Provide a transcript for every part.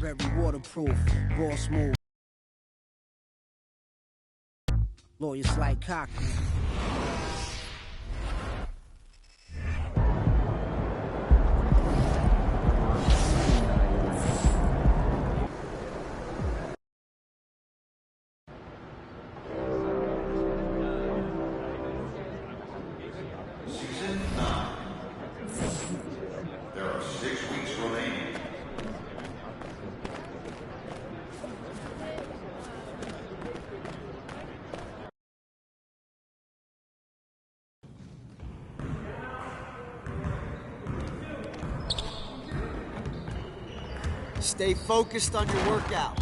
very waterproof, raw smooth. Lawyers like Cochran. Season 9. There are 6 weeks remaining. Stay focused on your workout.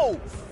Move!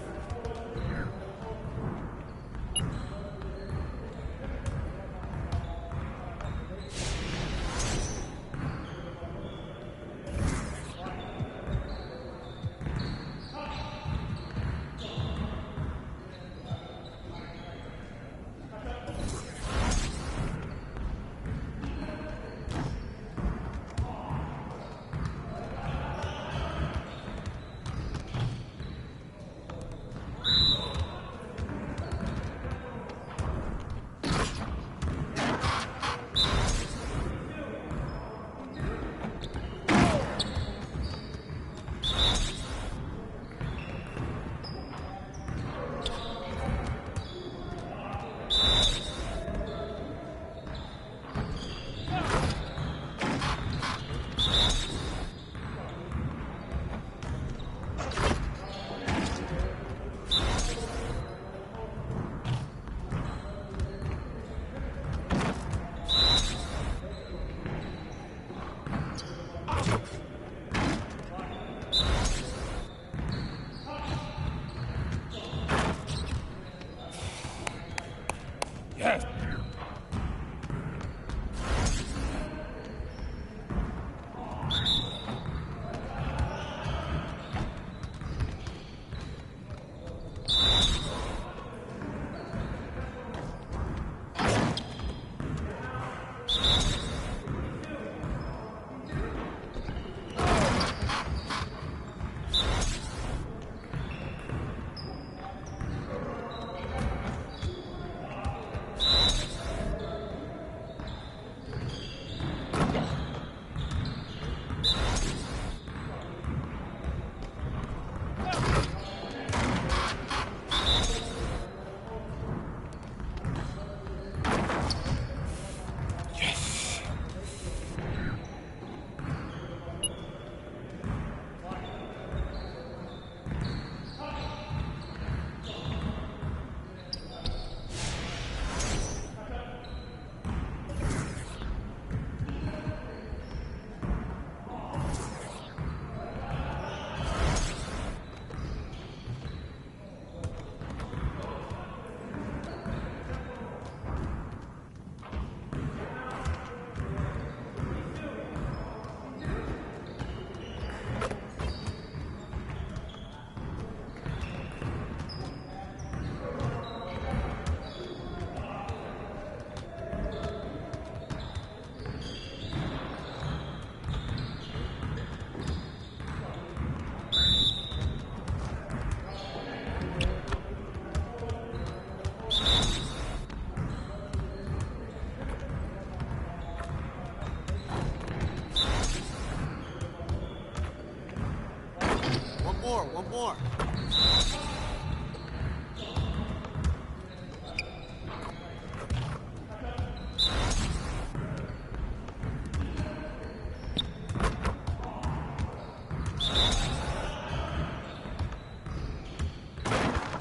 One more.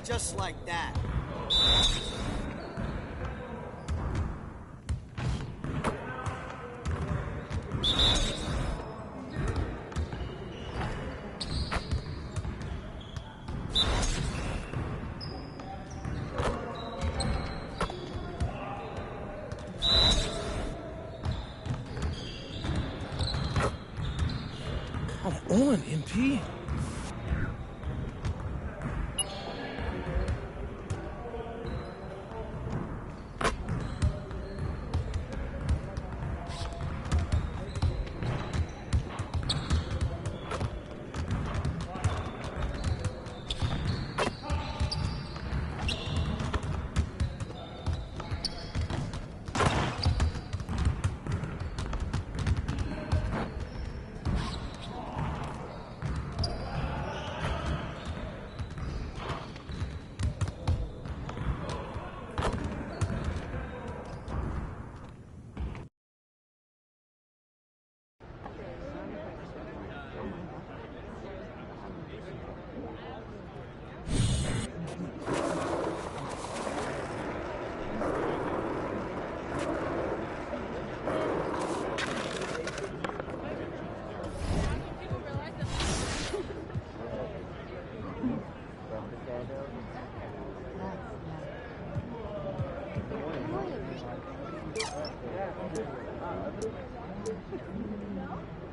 Just like that. Come on, MP.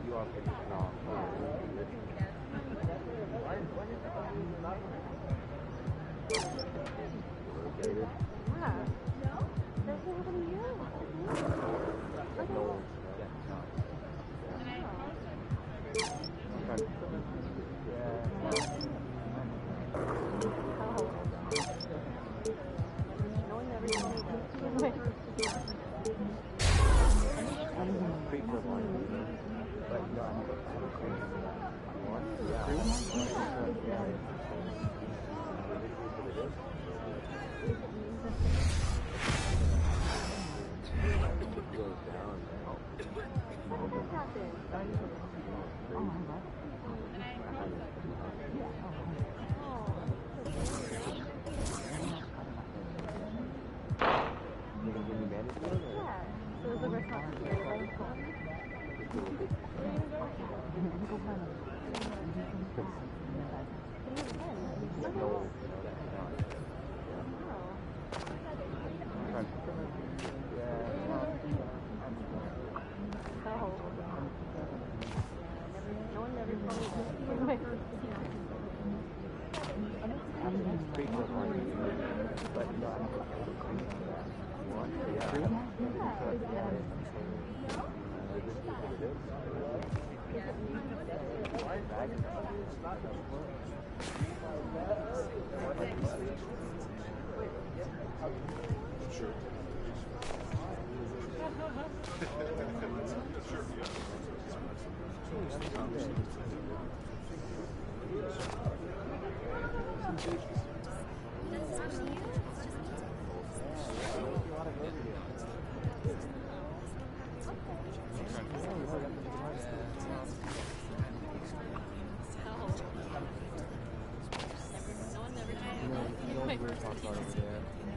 You are pretty strong. Irritated? Yeah. That's what happened to you. No. Yeah, no. Okay. Yeah. No one ever told me that. Pretty good one. But you know, I'm one? Yeah. Goes down. What just happened? You're gonna give me bandage? Yeah. So is the restaurant here?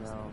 No.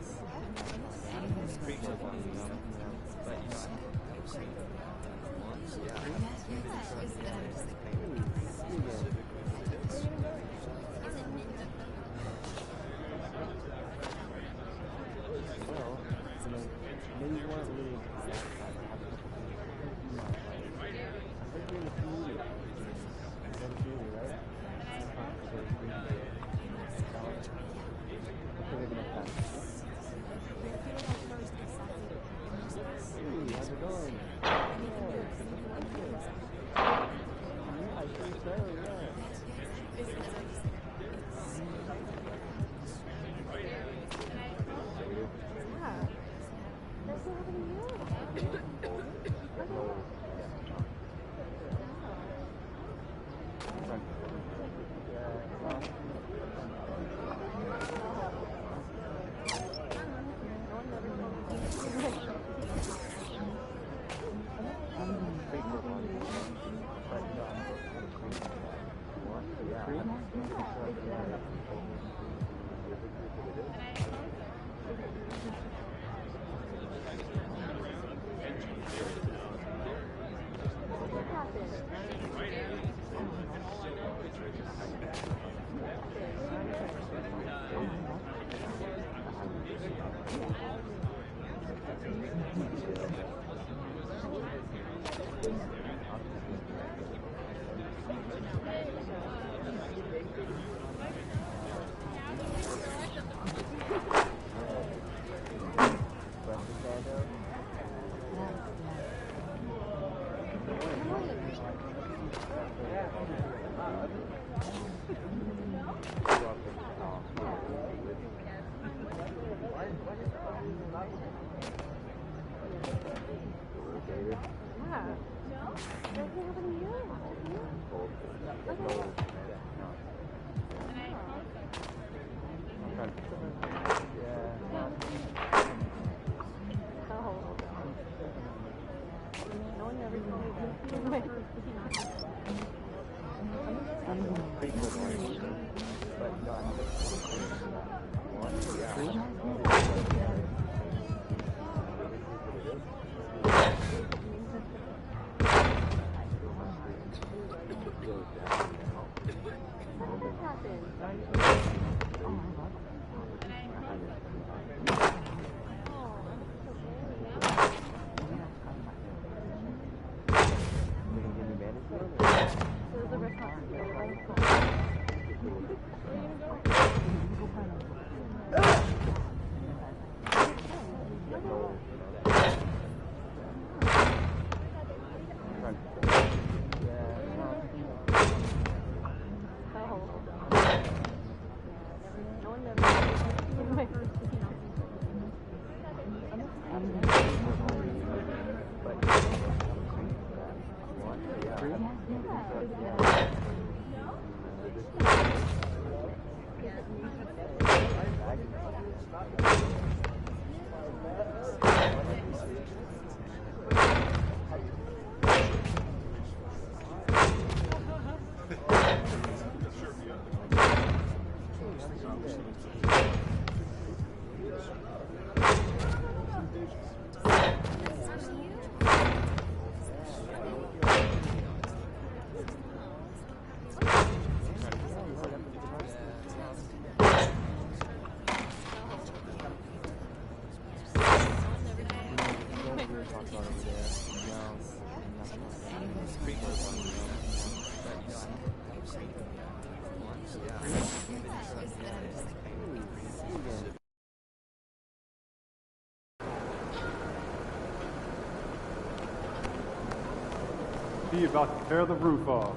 Be about to tear the roof off.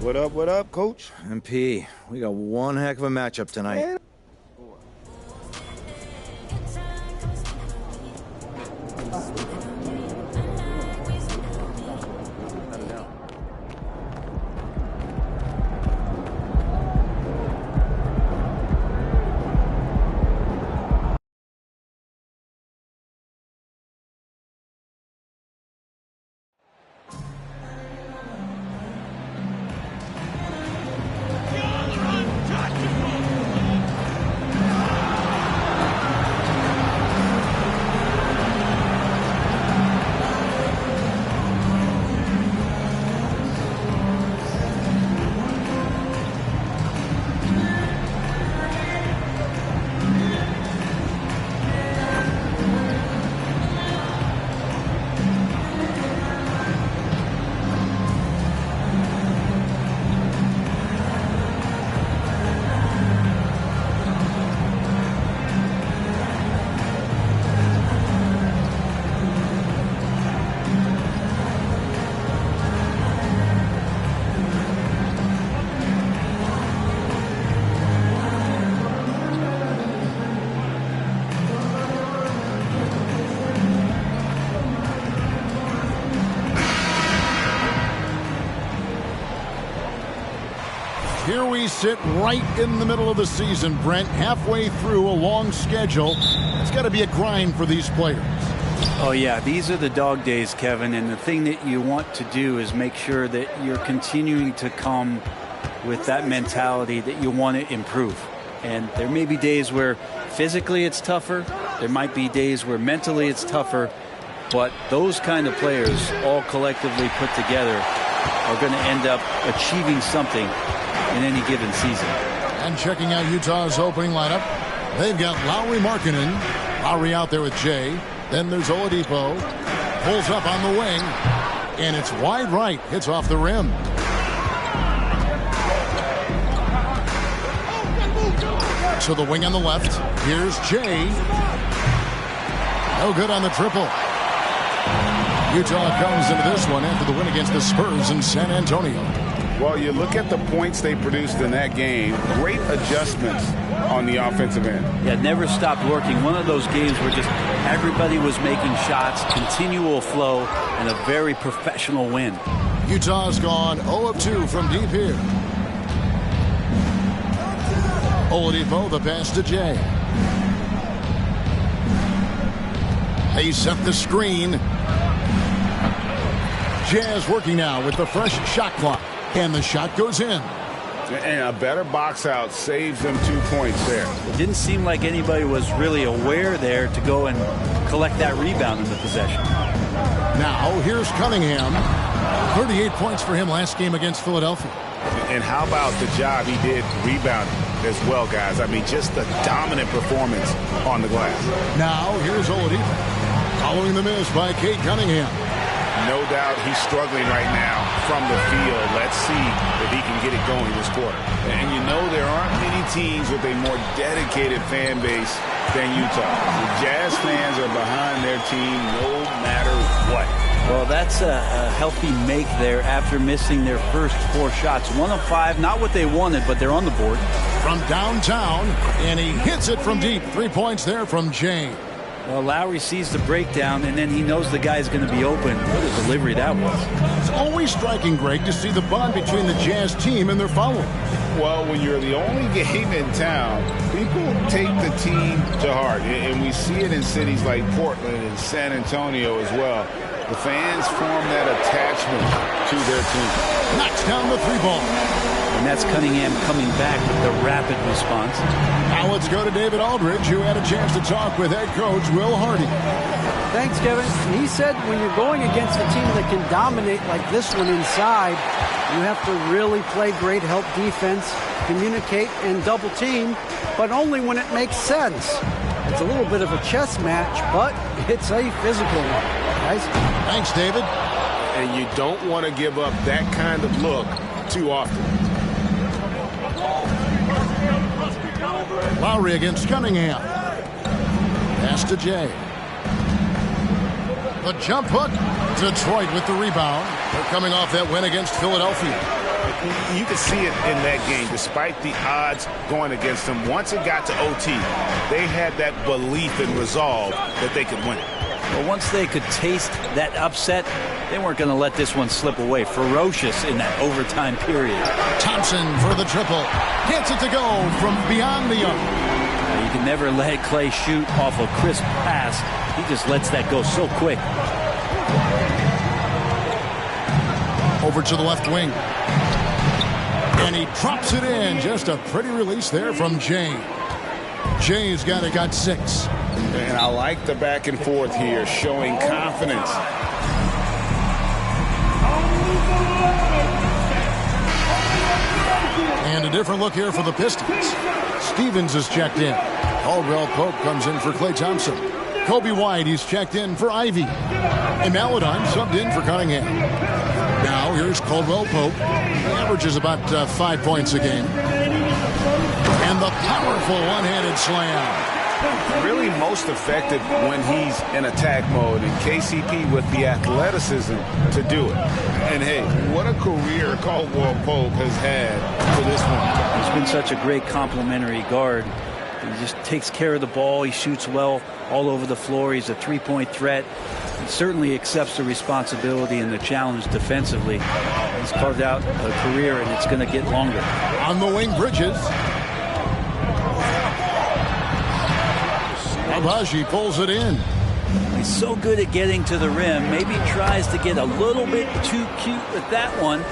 What up, Coach? MP, we got one heck of a matchup tonight. Here we sit right in the middle of the season, Brent, halfway through a long schedule. It's got to be a grind for these players. Oh, yeah, these are the dog days, Kevin, and the thing that you want to do is make sure that you're continuing to come with that mentality that you want to improve. And there may be days where physically it's tougher. There might be days where mentally it's tougher. But those kind of players all collectively put together are going to end up achieving something in any given season. And checking out Utah's opening lineup, they've got Lowry Markkanen. Lowry out there with Jay. Then there's Oladipo. Pulls up on the wing. And it's wide right. Hits off the rim. To the wing on the left. Here's Jay. No good on the triple. Utah comes into this one after the win against the Spurs in San Antonio. Well, you look at the points they produced in that game. Great adjustments on the offensive end. Yeah, never stopped working. One of those games where just everybody was making shots, continual flow, and a very professional win. Utah's gone 0 of 2 from deep here. Oladipo, the pass to Jay. They set the screen. Jazz working now with the fresh shot clock. And the shot goes in. And a better box out saves them 2 points there. It didn't seem like anybody was really aware there to go and collect that rebound in the possession. Now, here's Cunningham. 38 points for him last game against Philadelphia. And how about the job he did rebounding as well, guys? I mean, just the dominant performance on the glass. Now, here's Oladipo. Following the miss by Kate Cunningham. No doubt he's struggling right now from the field. Let's see if he can get it going this quarter. And you know there aren't many teams with a more dedicated fan base than Utah. The Jazz fans are behind their team no matter what. Well, that's a healthy make there after missing their first 4 shots. 1 of 5, not what they wanted, but they're on the board. From downtown, and he hits it from deep. 3 points there from Jay. Well, Lowry sees the breakdown, and then he knows the guy's going to be open. What a delivery that was. It's always striking, Greg, to see the bond between the Jazz team and their followers. Well, when you're the only game in town, people take the team to heart. And we see it in cities like Portland and San Antonio as well. The fans form that attachment to their team. Knocks down the 3-ball. And that's Cunningham coming back with the rapid response. Now let's go to David Aldridge, who had a chance to talk with head coach Will Hardy. Thanks, Kevin. He said when you're going against a team that can dominate like this one inside, you have to really play great help defense, communicate, and double team, but only when it makes sense. It's a little bit of a chess match, but it's a physical one, guys. Thanks, David. And you don't want to give up that kind of look too often. Lowry against Cunningham. Pass to Jay. The jump hook. Detroit with the rebound. They're coming off that win against Philadelphia. You could see it in that game, despite the odds going against them. Once it got to OT, they had that belief and resolve that they could win it. But once they could taste that upset, they weren't going to let this one slip away. Ferocious in that overtime period. Thompson for the triple. Gets it to go from beyond the arc. You can never let Clay shoot off a crisp pass. He just lets that go so quick. Over to the left wing. And he drops it in. Just a pretty release there from Jay. Jay's got 6. And I like the back and forth here, showing confidence. And a different look here for the Pistons. Stevens is checked in. Caldwell Pope comes in for Klay Thompson. Kobe White, he's checked in for Ivy. And Maladon subbed in for Cunningham. Now here's Caldwell Pope. He averages about 5 points a game. And the powerful one-handed slam. Really most effective when he's in attack mode, and KCP with the athleticism to do it. And hey, what a career Caldwell Pope has had for this one. He's been such a great complementary guard. He just takes care of the ball. He shoots well all over the floor. He's a 3-point threat. He certainly accepts the responsibility and the challenge defensively. He's carved out a career, and it's going to get longer. On the wing, Bridges. Abaji pulls it in. He's so good at getting to the rim. Maybe tries to get a little bit too cute with that one.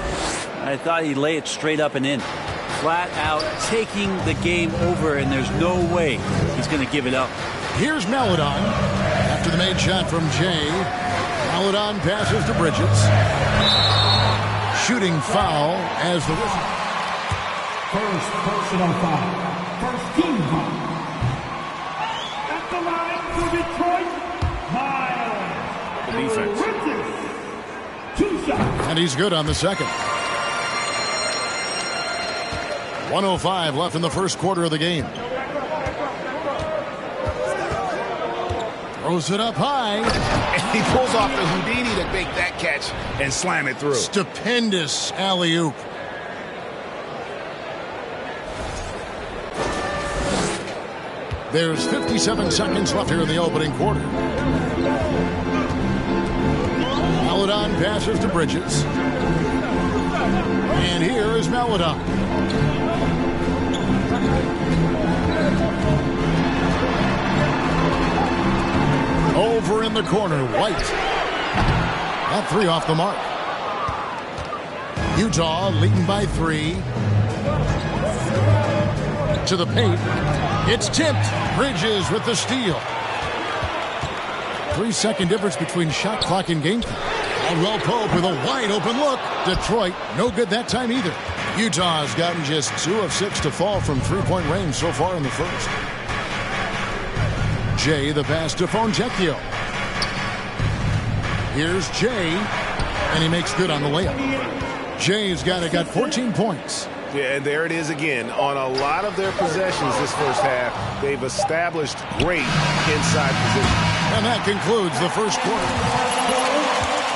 I thought he'd lay it straight up and in. Flat out taking the game over, and there's no way he's going to give it up. Here's Maladon. After the made shot from Jay, Maladon passes to Bridges. Shooting foul as the whistle. First personal foul. First team foul. At the line for Detroit, Miles. The defense. 2 shots. And he's good on the second. 1:05 left in the first quarter of the game. Throws it up high. And he pulls off the Houdini to make that catch and slam it through. Stupendous alley-oop. There's 57 seconds left here in the opening quarter. Maladon passes to Bridges. And here is Maladon. Over in the corner, White. That 3 off the mark. Utah leading by 3. To the paint. It's tipped. Bridges with the steal. 3-second difference between shot clock and game time. Caldwell Pope with a wide open look. Detroit, no good that time either. Utah's gotten just 2 of 6 to fall from three-point range so far in the first. Jay, the pass to Fontecchio. Here's Jay, and he makes good on the layup. Jay's got 14 points. Yeah, and there it is again. On a lot of their possessions this first half, they've established great inside position. And that concludes the first quarter.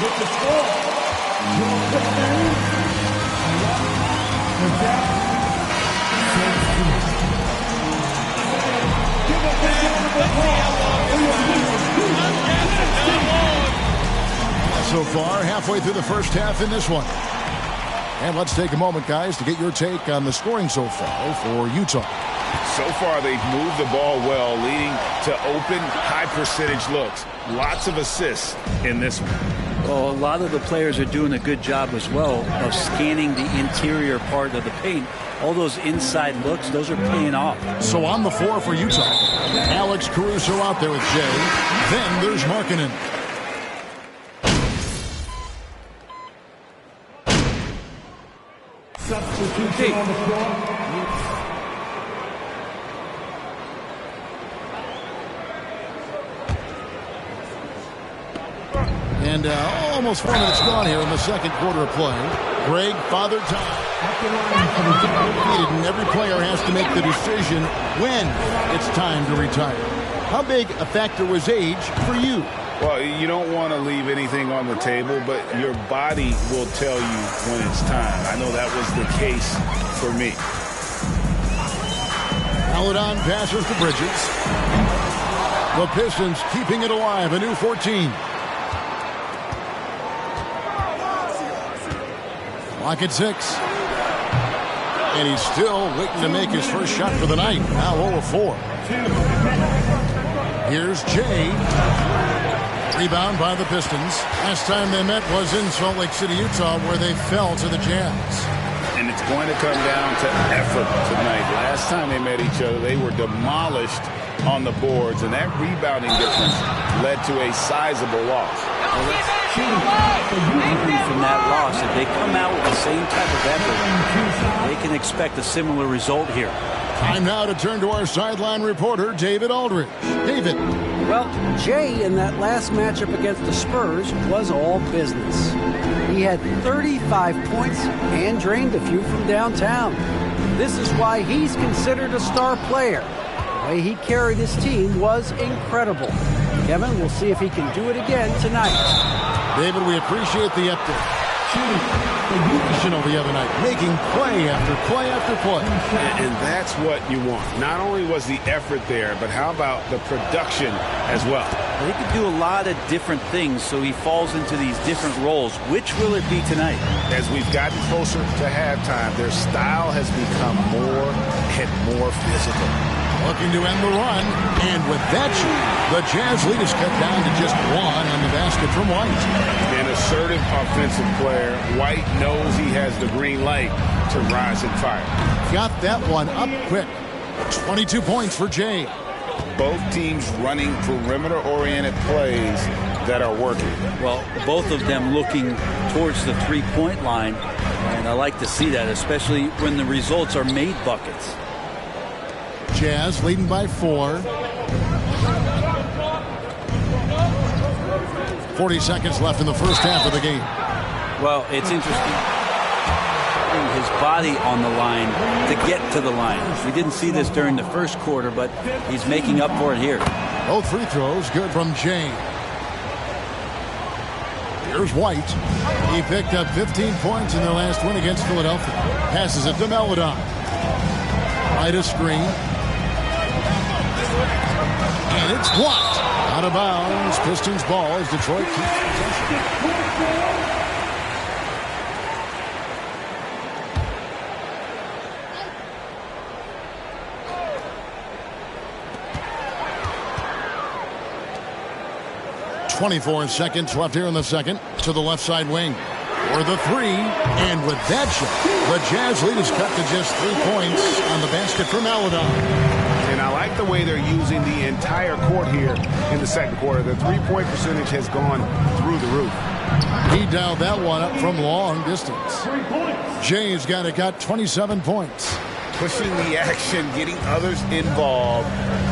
With the score, So far, halfway through the first half in this one. And let's take a moment, guys, to get your take on the scoring so far for Utah. So far, they've moved the ball well, leading to open, high-percentage looks. Lots of assists in this one. Well, a lot of the players are doing a good job as well of scanning the interior part of the paint. All those inside looks, those are paying off. So on the floor for Utah, Alex Caruso out there with Jay. Then there's Markkanen. substitution on the floor. And almost 4 minutes gone here in the second quarter of play. Greg, Father Time. And every player has to make the decision when it's time to retire. How big a factor was age for you? Well, you don't want to leave anything on the table, but your body will tell you when it's time. I know that was the case for me. Paladon passes to Bridges. The Pistons keeping it alive, a new 14. Clock at 6. And he's still waiting to make his first shot for the night. Now 0 of 4. Here's Jay. Rebound by the Pistons. Last time they met was in Salt Lake City, Utah, where they fell to the Jazz. And it's going to come down to effort tonight. Last time they met each other, they were demolished on the boards, and that rebounding difference led to a sizable loss. From that loss, if they come out with the same type of effort, they can expect a similar result here. Time now to turn to our sideline reporter, David Aldridge. David. Well, Jay in that last matchup against the Spurs was all business. He had 35 points and drained a few from downtown. This is why he's considered a star player. The way he carried his team was incredible. Kevin, we'll see if he can do it again tonight. David, we appreciate the update. Sensational the other night, making play after play after play. And that's what you want. Not only was the effort there, but how about the production as well? He could do a lot of different things, so he falls into these different roles. Which will it be tonight? As we've gotten closer to halftime, their style has become more and more physical. Looking to end the run, and with that shot, the Jazz lead is cut down to just 1 on the basket from White. An assertive offensive player. White knows he has the green light to rise and fire. Got that one up quick. 22 points for Jay. Both teams running perimeter-oriented plays that are working. Well, both of them looking towards the three-point line, and I like to see that, especially when the results are made buckets. Jazz leading by 4. 40 seconds left in the first half of the game. Well, it's interesting. His body on the line to get to the line. We didn't see this during the first quarter, but he's making up for it here. Both free throws good from Jay. Here's White. He picked up 15 points in their last win against Philadelphia. Passes it to Melodon. Right a screen. And it's blocked. Out of bounds. Pistons ball as Detroit keeps possession. 24 seconds left here in the second. To the left side wing. For the 3. And with that shot, the Jazz lead is cut to just 3 points on the basket from Melodon. And I like the way they're using the entire court here in the second quarter. The three-point percentage has gone through the roof. He dialed that one up from long distance. Jay's got 27 points. Pushing the action, getting others involved.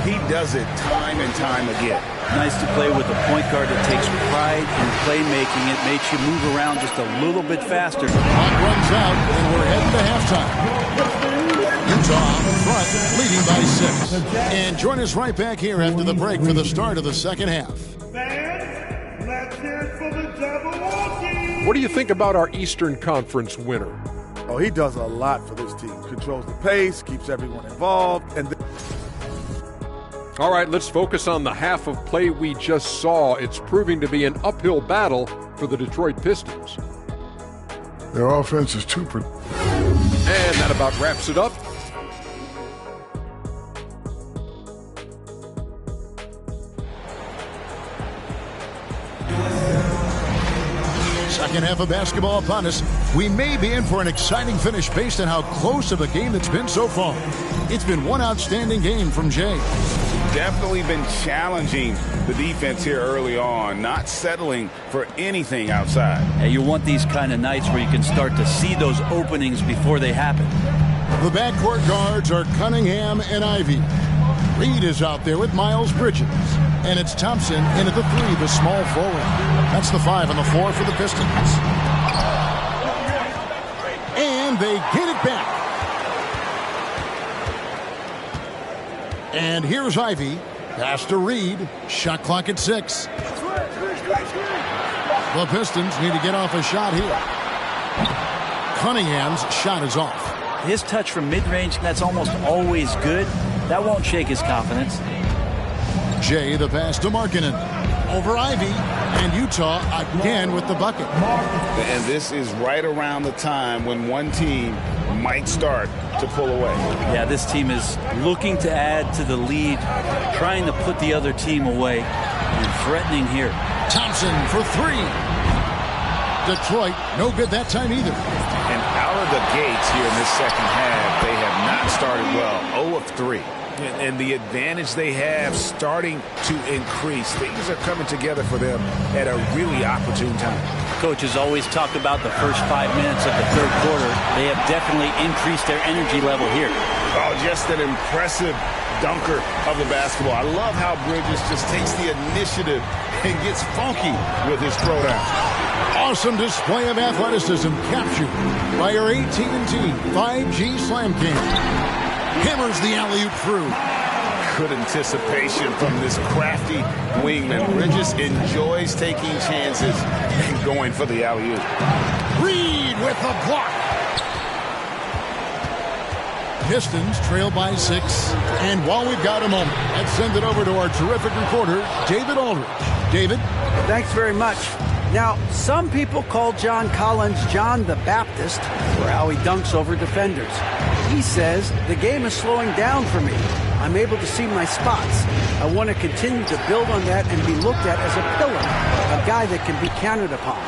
He does it time and time again. Nice to play with a point guard that takes pride in playmaking. It makes you move around just a little bit faster. Clock runs out, and we're heading to halftime. Utah in front, leading by 6. And join us right back here after the break for the start of the second half. Fans, let's hear it for the Jabberwocky. What do you think about our Eastern Conference winner? Oh, he does a lot for this team. Controls the pace, keeps everyone involved, and All right, let's focus on the half of play we just saw. It's proving to be an uphill battle for the Detroit Pistons. Their offense is too And that about wraps it up. Second half of basketball upon us. We may be in for an exciting finish based on how close of a game it's been so far. It's been one outstanding game from Jay. Definitely been challenging the defense here early on, not settling for anything outside. And you want these kind of nights where you can start to see those openings before they happen. The backcourt guards are Cunningham and Ivy. Reed is out there with Miles Bridges. And it's Thompson in at the 3, the small forward. That's the 5 and the 4 for the Pistons. And they get it back. And here's Ivy. Pass to Reed. Shot clock at 6. The Pistons need to get off a shot here. Cunningham's shot is off. His touch from mid-range, that's almost always good. That won't shake his confidence. Jay, the pass to Markkanen. Over Ivy. And Utah again with the bucket. And this is right around the time when one team might start to pull away. Yeah, this team is looking to add to the lead, trying to put the other team away, and threatening here. Thompson for 3. Detroit, no good that time either. And out of the gates here in this second half, they have not started well. 0 of 3. And the advantage they have starting to increase. Things are coming together for them at a really opportune time. Coaches always talk about the first 5 minutes of the third quarter. They have definitely increased their energy level here. Oh, just an impressive dunker of the basketball. I love how Bridges just takes the initiative and gets funky with his throwdown. Awesome display of athleticism captured by our AT&T 5G Slam King. Hammers the alley-oop through. Good anticipation from this crafty wingman. Bridges enjoys taking chances and going for the alley-oop. Reed with the block. Pistons trail by 6. And while we've got a moment, let's send it over to our terrific reporter, David Aldridge. David? Thanks very much. Now, some people call John Collins John the Baptist for how he dunks over defenders. He says, the game is slowing down for me. I'm able to see my spots. I want to continue to build on that and be looked at as a pillar, a guy that can be counted upon.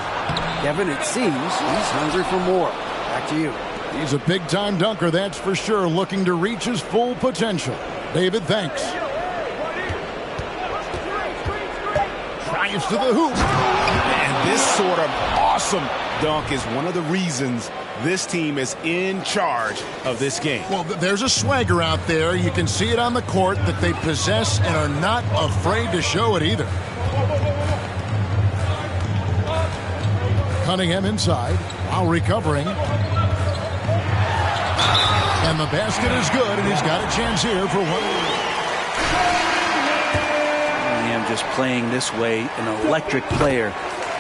Kevin, it seems he's hungry for more. Back to you. He's a big-time dunker, that's for sure, looking to reach his full potential. David, thanks. Drives to the hoop. And this sort of awesome dunk is one of the reasons this team is in charge of this game. Well, there's a swagger out there. You can see it on the court that they possess and are not afraid to show it either. Cunningham inside while recovering. And the basket is good, and he's got a chance here for one. Cunningham just playing this way, an electric player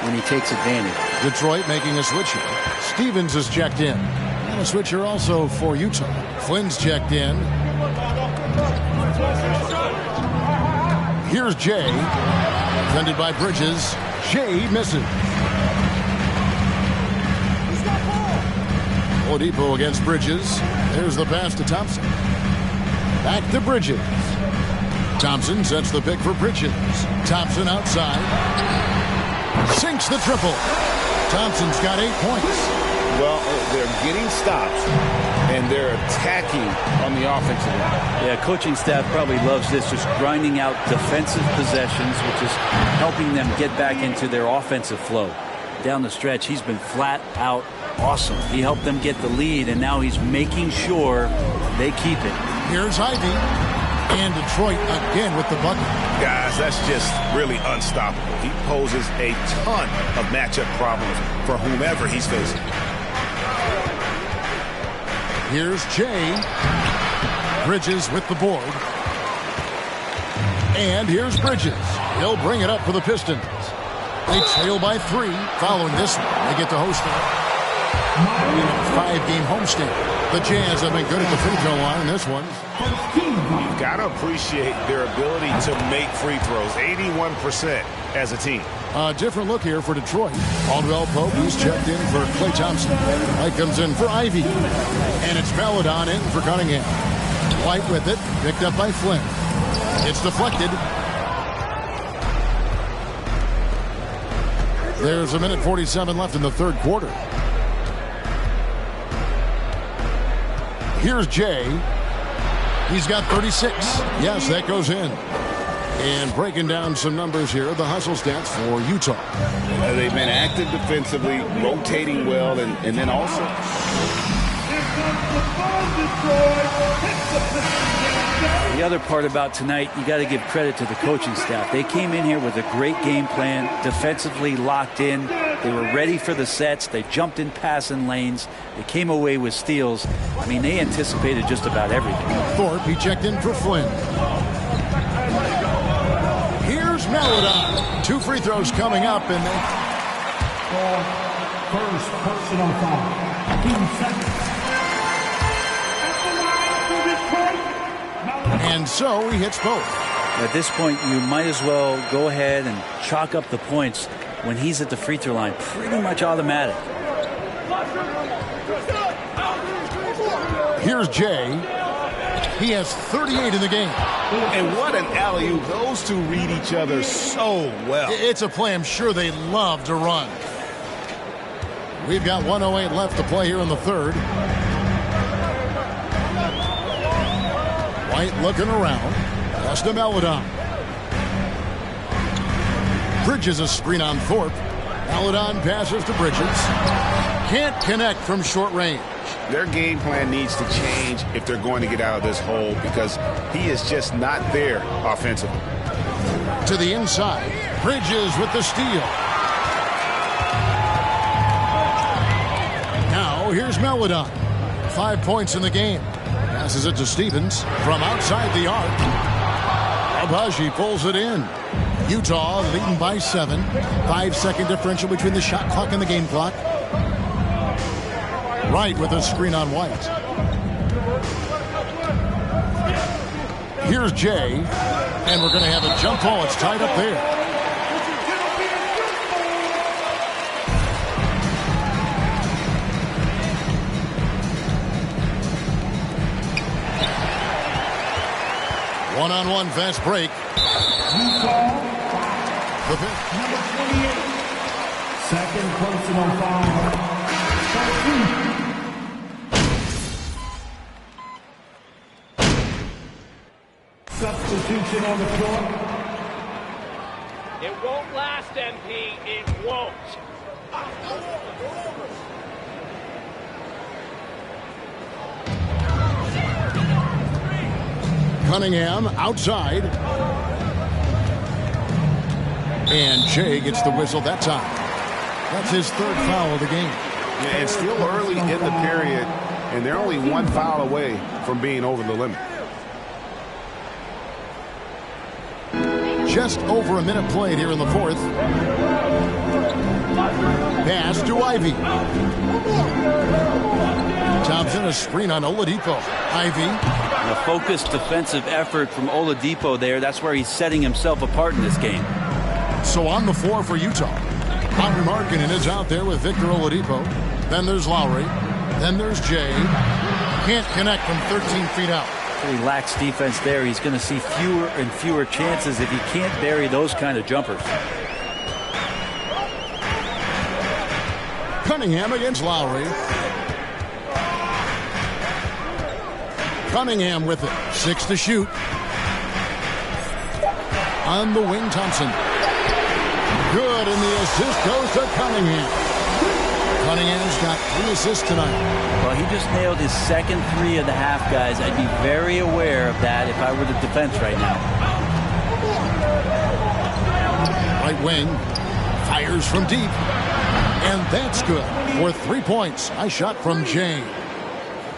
when he takes advantage. Detroit making a switcher. Stevens is checked in. And a switcher also for Utah. Flynn's checked in. Here's Jay. Defended by Bridges. Jay misses. Oladipo against Bridges. There's the pass to Thompson. Back to Bridges. Thompson sets the pick for Bridges. Thompson outside. Sinks the triple. Thompson's got 8 points. Well, they're getting stops, and they're attacking on the offensive end. Yeah, coaching staff probably loves this, just grinding out defensive possessions, which is helping them get back into their offensive flow. down the stretch, he's been flat out awesome. He helped them get the lead, and now he's making sure they keep it. Here's Ivy. And Detroit again with the bucket. Guys, that's just really unstoppable. He poses a ton of matchup problems for whomever he's facing. Here's Jay. Bridges with the board. And here's Bridges. He'll bring it up for the Pistons. They trail by 3. Following this one, they get to host it. 5-game homestand. The Jazz have been good at the free throw line in this one. You've got to appreciate their ability to make free throws. 81% as a team. A different look here for Detroit. Caldwell Pope, who's checked in for Klay Thompson. White comes in for Ivy. And it's Maledon in for Cunningham. White with it, picked up by Flynn. It's deflected. There's a minute 47 left in the third quarter. Here's Jay. He's got 36. Yes, that goes in. And breaking down some numbers here, the hustle stats for Utah. They've been active defensively, rotating well, and then also. The other part about tonight, you got to give credit to the coaching staff. They came in here with a great game plan, defensively locked in. They were ready for the sets. They jumped in passing lanes. They came away with steals. I mean, they anticipated just about everything. Thorpe, he checked in for Flynn. Here's Maledon. 2 free throws coming up, and they... First personal foul. 15 seconds. And so he hits both. At this point, you might as well go ahead and chalk up the points when he's at the free throw line. Pretty much automatic. Here's Jay. He has 38 in the game. And what an alley-oop. Those two read each other so well. It's a play I'm sure they love to run. We've got 1:08 left to play here in the third. White looking around. Pass to Maledon. Bridges a screen on Thorpe. Maledon passes to Bridges. Can't connect from short range. Their game plan needs to change if they're going to get out of this hole because he is just not there offensively. To the inside. Bridges with the steal. Now here's Maledon. 5 points in the game. Passes it to Stevens from outside the arc. Abaji pulls it in. Utah leading by 7. 5-second differential between the shot clock and the game clock. Wright with a screen on White. Here's Jay. And we're going to have a jump ball. It's tied up there. One-on-one fast break. Number 28. Second personal foul. Substitution on the floor. It won't last, MP. It won't. Cunningham outside. And Jay gets the whistle that time. That's his 3rd foul of the game. Yeah, it's still early in the period, and they're only 1 foul away from being over the limit. Just over a minute played here in the 4th. Pass to Ivy. Thompson a screen on Oladipo. Ivy. A focused defensive effort from Oladipo there. That's where he's setting himself apart in this game. So on the floor for Utah. Lauri Markkanen is out there with Victor Oladipo. Then there's Lowry. Then there's Jay. Can't connect from 13 feet out. He lacks defense there. He's going to see fewer and fewer chances if he can't bury those kind of jumpers. Cunningham against Lowry. Cunningham with it. 6 to shoot. On the wing, Thompson. Good, and the assist goes to Cunningham. Cunningham's got 3 assists tonight. Well, he just nailed his second 3 of the half, guys. I'd be very aware of that if I were the defense right now. Right wing, fires from deep. And that's good for 3 points. Nice shot from Jay.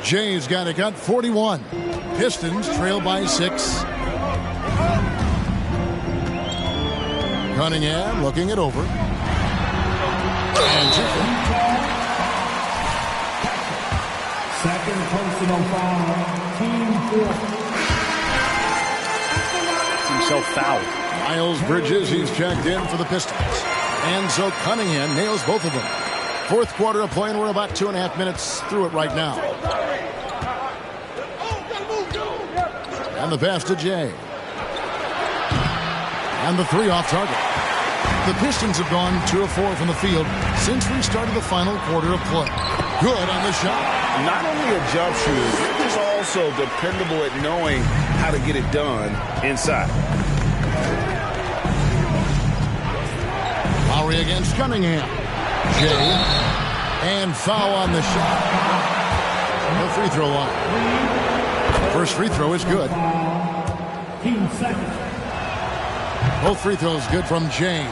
Jay's got 41. Pistons trail by 6. Cunningham looking it over. And second personal foul, team 4. Himself fouled. Miles Bridges, he's checked in for the Pistons. And so Cunningham nails both of them. Fourth quarter of play, and we're about 2.5 minutes through it right now. And the pass to Jay. And the 3 off target. The Pistons have gone 2 of 4 from the field since we started the final quarter of play. Good on the shot. Not only a jump shooter, he's also dependable at knowing how to get it done inside. Lowry against Cunningham. Jay. And foul on the shot. The free throw line. First free throw is good. Team second. Both free throws good from Jay.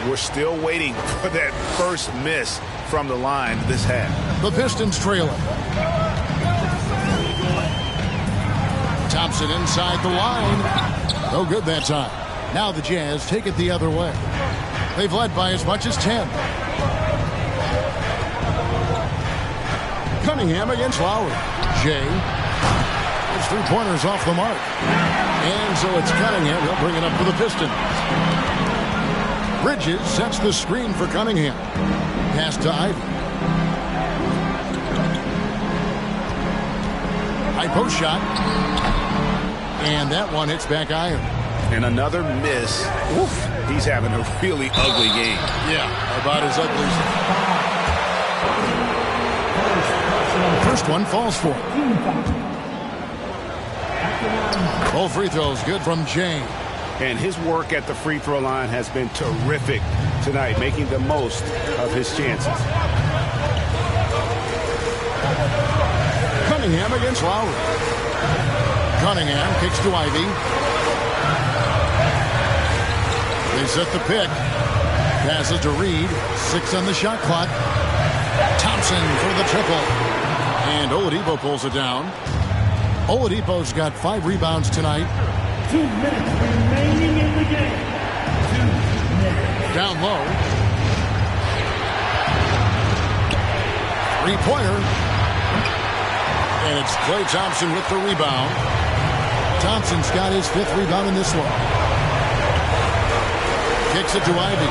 We're still waiting for that first miss from the line this half. The Pistons trailing. Thompson inside the line. No good that time. Now the Jazz take it the other way. They've led by as much as 10. Cunningham against Lowry. Jay. His 3-pointers off the mark. And so it's Cunningham. He'll bring it up for the Pistons. Bridges sets the screen for Cunningham. Pass to Ivy. High post shot. And that one hits back iron. And another miss. Oof. He's having a really ugly game. Yeah, about as ugly as... First one falls for him. Both free throws good from Jay. And his work at the free throw line has been terrific tonight, making the most of his chances. Cunningham against Lowry. Cunningham kicks to Ivy. They set the pick. Passes to Reed. 6 on the shot clock. Thompson for the triple. And Oladipo pulls it down. Oladipo's got 5 rebounds tonight. 2 minutes remaining in the game. 2 minutes. Down low. 3-pointer. And it's Klay Thompson with the rebound. Thompson's got his 5th rebound in this one. Kicks it to Ivy.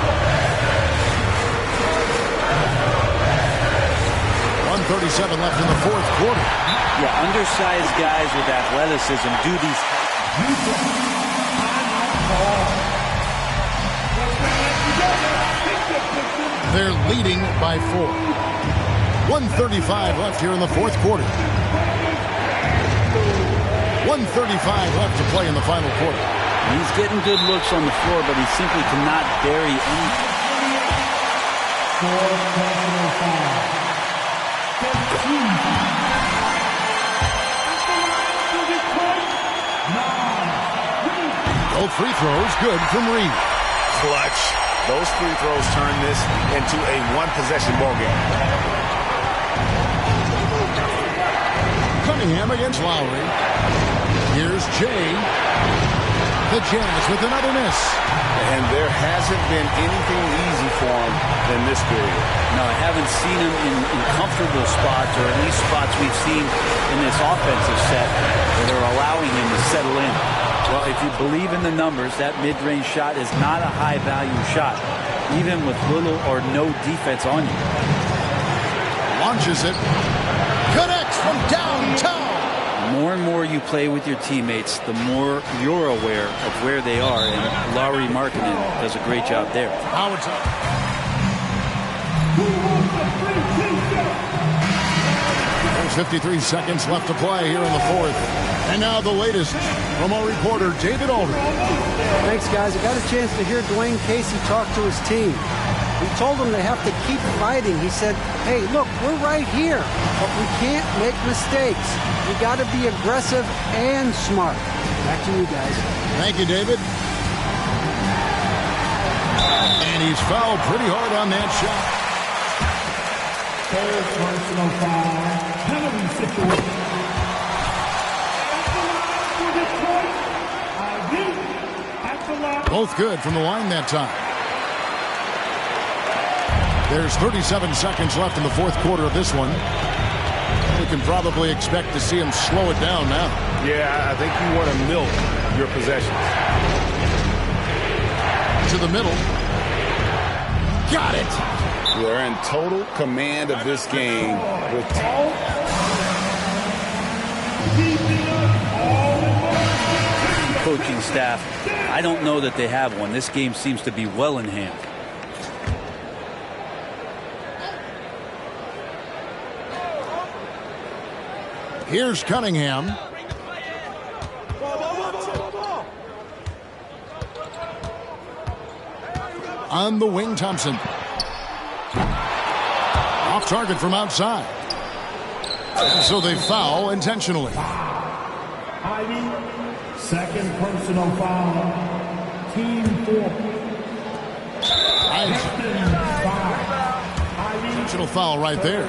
1:37 left in the fourth quarter. Yeah, undersized guys with athleticism do these. They're leading by 4. 1:35 left here in the fourth quarter. 1:35 left to play in the final quarter. He's getting good looks on the floor, but he simply cannot bury anything. Both free throws good from Reed. Clutch. Those free throws turn this into a one-possession ball game. Cunningham against Lowry. Here's Jay. The Jazz with another miss. And there hasn't been anything easy for him in this period. No, I haven't seen him in comfortable spots, or at least spots we've seen in this offensive set where they're allowing him to settle in. Well, if you believe in the numbers, that mid-range shot is not a high-value shot, even with little or no defense on you. Launches it. Connects from downtown. The more and more you play with your teammates, the more you're aware of where they are, and Lauri Markkanen does a great job there. Howard's up. There's 53 seconds left to play here in the fourth. And now the latest from our reporter, David Aldridge. Thanks, guys. I got a chance to hear Dwayne Casey talk to his team. He told them they have to keep fighting. He said, hey, look, we're right here, but we can't make mistakes. We got to be aggressive and smart. Back to you guys. Thank you, David. And he's fouled pretty hard on that shot. Third personal foul. Penalty situation. Both good from the line that time. There's 37 seconds left in the fourth quarter of this one. You can probably expect to see him slow it down now. Yeah, I think you want to milk your possessions. To the middle. Got it. They're in total command of this game with coaching staff. I don't know that they have one. This game seems to be well in hand. Here's Cunningham. On the wing, Thompson. Off target from outside. And so they foul intentionally. Second personal foul. Team 4. Intentional foul right there.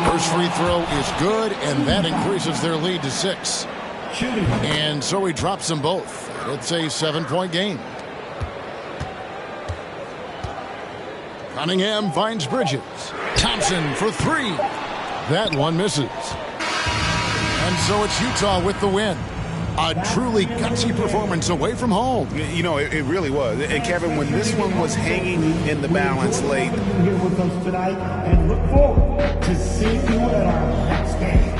First free throw is good, and that increases their lead to 6. And so he drops them both. It's a 7-point game. Cunningham finds Bridges. Thompson for 3. That one misses. And so it's Utah with the win. A truly gutsy performance away from home. You know, it really was. And Kevin, when this one was hanging in the balance late. Here with us tonight and look forward to seeing you at our next game.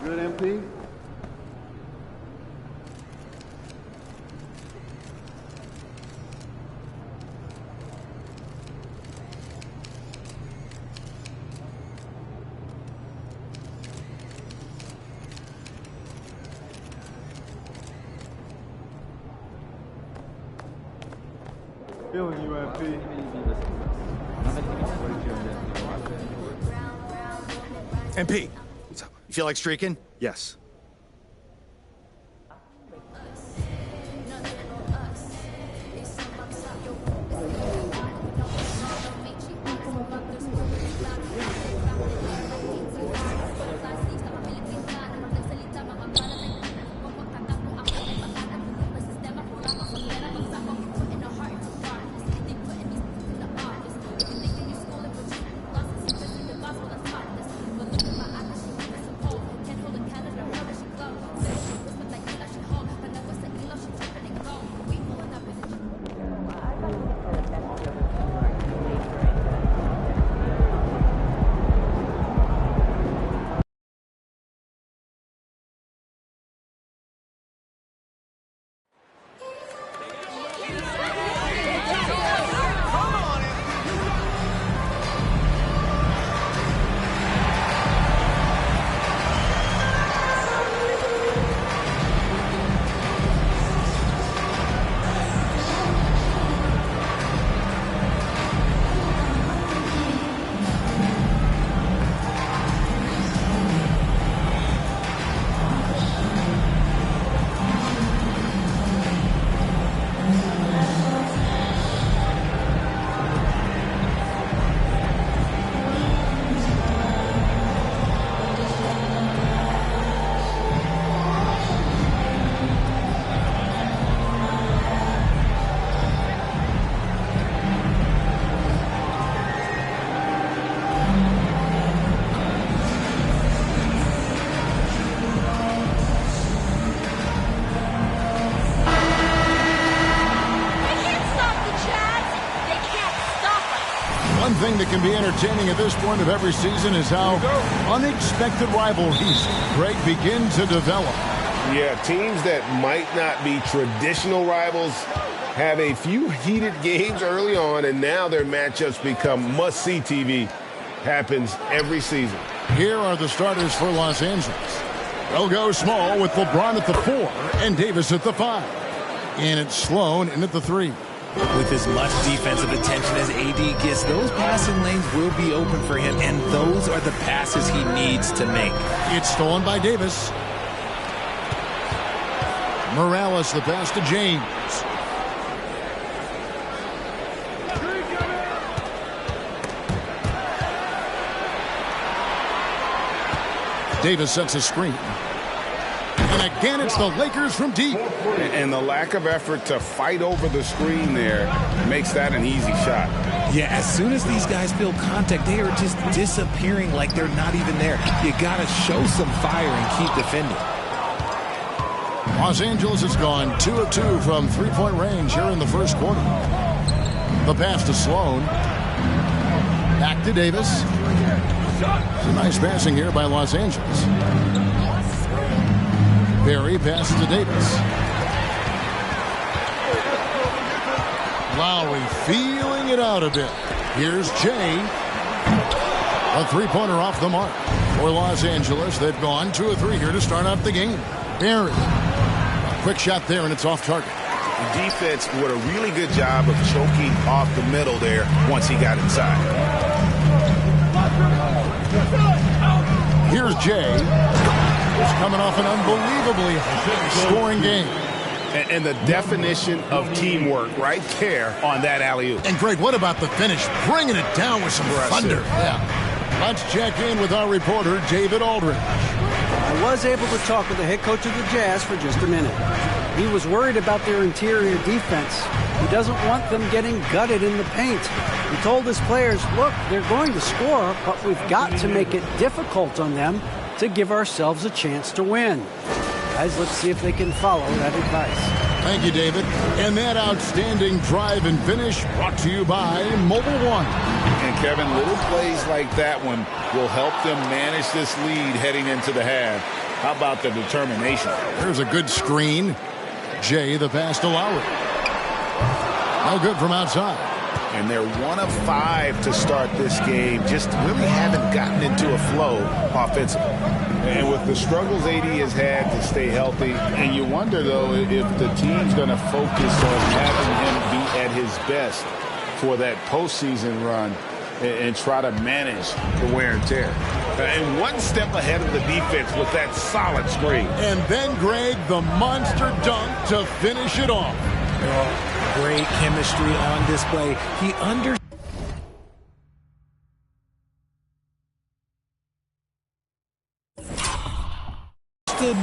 Good, MP? Feeling you, MP. MP, what's up? You feel like streaking? Yes. One thing that can be entertaining at this point of every season is how unexpected rivalries, Greg, begin to develop. Yeah, teams that might not be traditional rivals have a few heated games early on, and now their matchups become must-see TV. Happens every season. Here are the starters for Los Angeles. They'll go small with LeBron at the 4 and Davis at the 5. And it's Sloan in at the 3. With as much defensive attention as AD gets, those passing lanes will be open for him, and those are the passes he needs to make. It's stolen by Davis. Morales the pass to James. Davis sets a screen. And again, it's the Lakers from deep. And the lack of effort to fight over the screen there makes that an easy shot. Yeah, as soon as these guys feel contact, they are just disappearing like they're not even there. You got to show some fire and keep defending. Los Angeles has gone 2 of 2 from three-point range here in the first quarter. The pass to Sloan. Back to Davis. Some nice passing here by Los Angeles. Barry passes to Davis. Lowry feeling it out a bit. Here's Jay. A three-pointer off the mark for Los Angeles. They've gone 2 of 3 here to start out the game. Barry. A quick shot there, and it's off target. The defense did a really good job of choking off the middle there once he got inside. Here's Jay. He's coming off an unbelievably scoring game. And the definition of teamwork right there on that alley-oop. And Greg, what about the finish? Bringing it down with some thunder. Yeah. Let's check in with our reporter, David Aldridge. I was able to talk with the head coach of the Jazz for just a minute. He was worried about their interior defense. He doesn't want them getting gutted in the paint. He told his players, look, they're going to score, but we've got to make it difficult on them to give ourselves a chance to win. Guys, let's see if they can follow that advice. Thank you, David. And that outstanding drive and finish brought to you by Mobile One. And Kevin, little plays like that one will help them manage this lead heading into the half. How about the determination? There's a good screen. Jay, the pass to Lowry. No good from outside. And they're 1 of 5 to start this game. Just really haven't gotten into a flow offensively. And with the struggles AD has had to stay healthy, and you wonder, though, if the team's going to focus on having him be at his best for that postseason run and try to manage the wear and tear. And one step ahead of the defense with that solid screen. And then, Greg, the monster dunk to finish it off. Great chemistry on display. He understood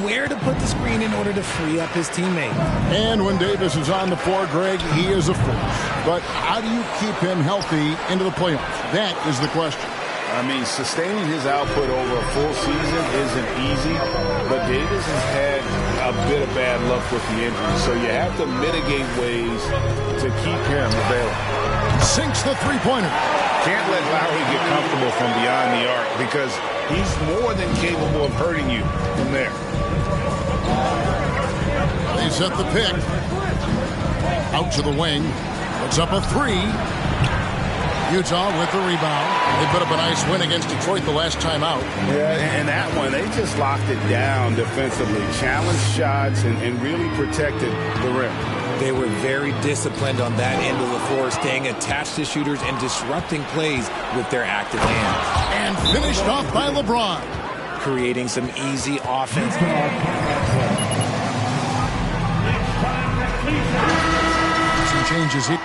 where to put the screen in order to free up his teammate. And when Davis is on the floor, Greg, he is a force. But how do you keep him healthy into the playoffs? That is the question. I mean, sustaining his output over a full season isn't easy, but Davis has had a bit of bad luck with the injury, so you have to mitigate ways to keep him available. Sinks the three-pointer. Can't let Lowry get comfortable from beyond the arc because he's more than capable of hurting you from there. They set the pick. Out to the wing. Puts up a three. Utah with the rebound. They put up a nice win against Detroit the last time out. Yeah, and that one, they just locked it down defensively. Challenged shots and really protected the rim. They were very disciplined on that end of the floor, staying attached to shooters and disrupting plays with their active hands. And finished off by LeBron. Creating some easy offense. Some changes here.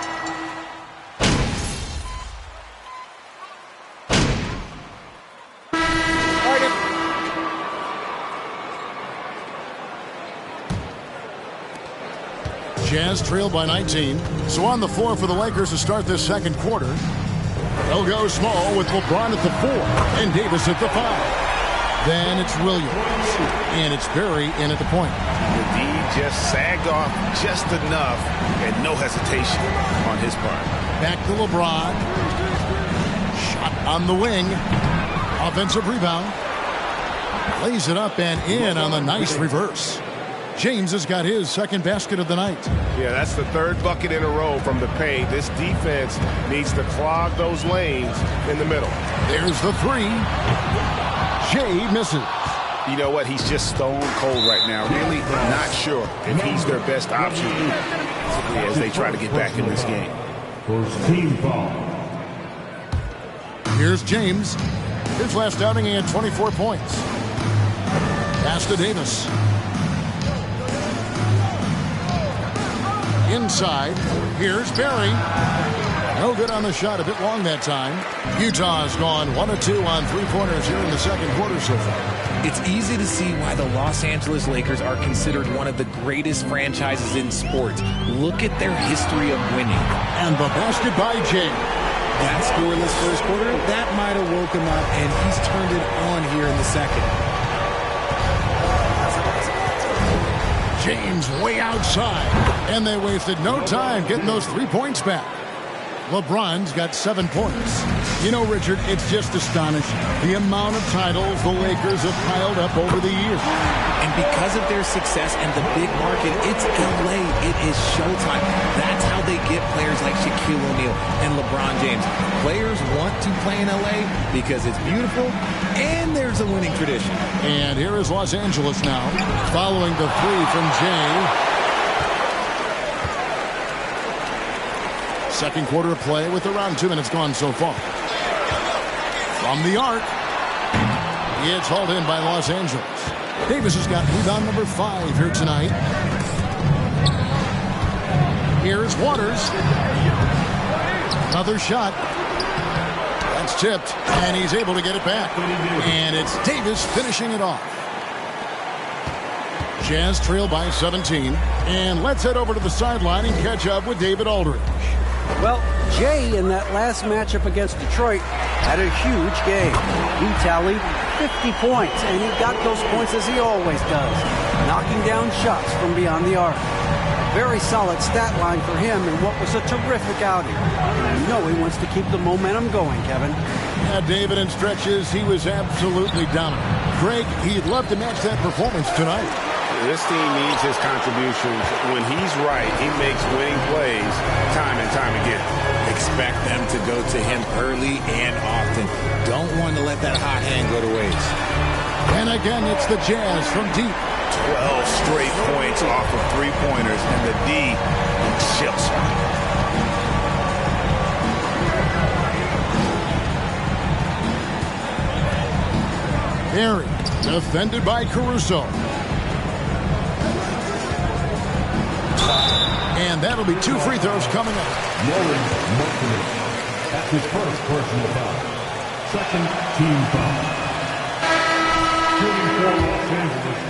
Jazz trail by 19. So on the floor for the Lakers to start this second quarter. They'll go small with LeBron at the 4 and Davis at the 5. Then it's Williams. And it's Barry in at the point. The D just sagged off just enough and no hesitation on his part. Back to LeBron. Shot on the wing. Offensive rebound. Lays it up and in on the nice reverse. James has got his second basket of the night. Yeah, that's the third bucket in a row from the paint. This defense needs to clog those lanes in the middle. There's the three. Jay misses. You know what? He's just stone cold right now. Really not sure if he's their best option as they try to get back in this game. Team foul. Here's James. His last outing, he had 24 points. Pass to Davis. Inside. Here's Barry. No good on the shot. A bit long that time. Utah's gone 1 of 2 on three-pointers here in the second quarter so far. It's easy to see why the Los Angeles Lakers are considered one of the greatest franchises in sports. Look at their history of winning. And the basket by Jay. That scoreless first quarter, that might have woke him up, and he's turned it on here in the second. James way outside. And they wasted no time getting those 3 points back. LeBron's got 7 points. You know, Richard, it's just astonishing the amount of titles the Lakers have piled up over the years. And because of their success and the big market, it's LA. It is showtime. That's how they get players like Shaquille O'Neal and LeBron James. Players want to play in LA because it's beautiful and there's a winning tradition. And here is Los Angeles now, following the three from Jay. Second quarter of play with around 2 minutes gone so far. From the arc, It's hauled in by Los Angeles. Davis has got rebound number 5 here tonight. Here's Waters. Another shot. That's tipped, and he's able to get it back. And it's Davis finishing it off. Jazz trail by 17. And let's head over to the sideline and catch up with David Aldridge. Well, Jay in that last matchup against Detroit had a huge game. He tallied 50 points, and he got those points as he always does, knocking down shots from beyond the arc. Very solid stat line for him in what was a terrific outing. You know he wants to keep the momentum going, Kevin. Yeah, David, in stretches, he was absolutely dominant. Greg, he'd love to match that performance tonight. This team needs his contributions. When he's right, he makes winning plays time and time again. Expect them to go to him early and often. Don't want to let that hot hand go to waste. And again, it's the Jazz from deep. 12 straight points off of three-pointers, and the D chills. Perry, defended by Caruso. And that'll be 2 free throws coming up. That's his first personal foul. Second team foul. Shooting for Los Angeles.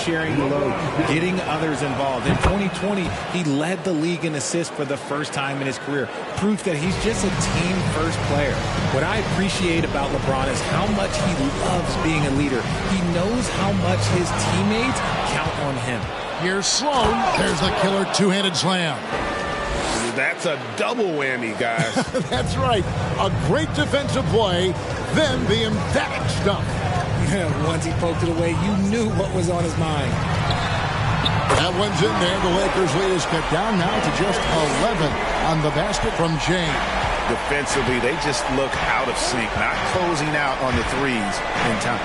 Sharing the load, getting others involved. In 2020, he led the league in assists for the first time in his career. Proof that he's just a team-first player. What I appreciate about LeBron is how much he loves being a leader. He knows how much his teammates count on him. Here's Sloan. There's the killer two-handed slam. That's a double whammy, guys. That's right. A great defensive play, then the emphatic stuff. Once he poked it away, you knew what was on his mind. That one's in there. The Lakers lead is cut down now to just 11 on the basket from James. Defensively, they just look out of sync, not closing out on the threes in time.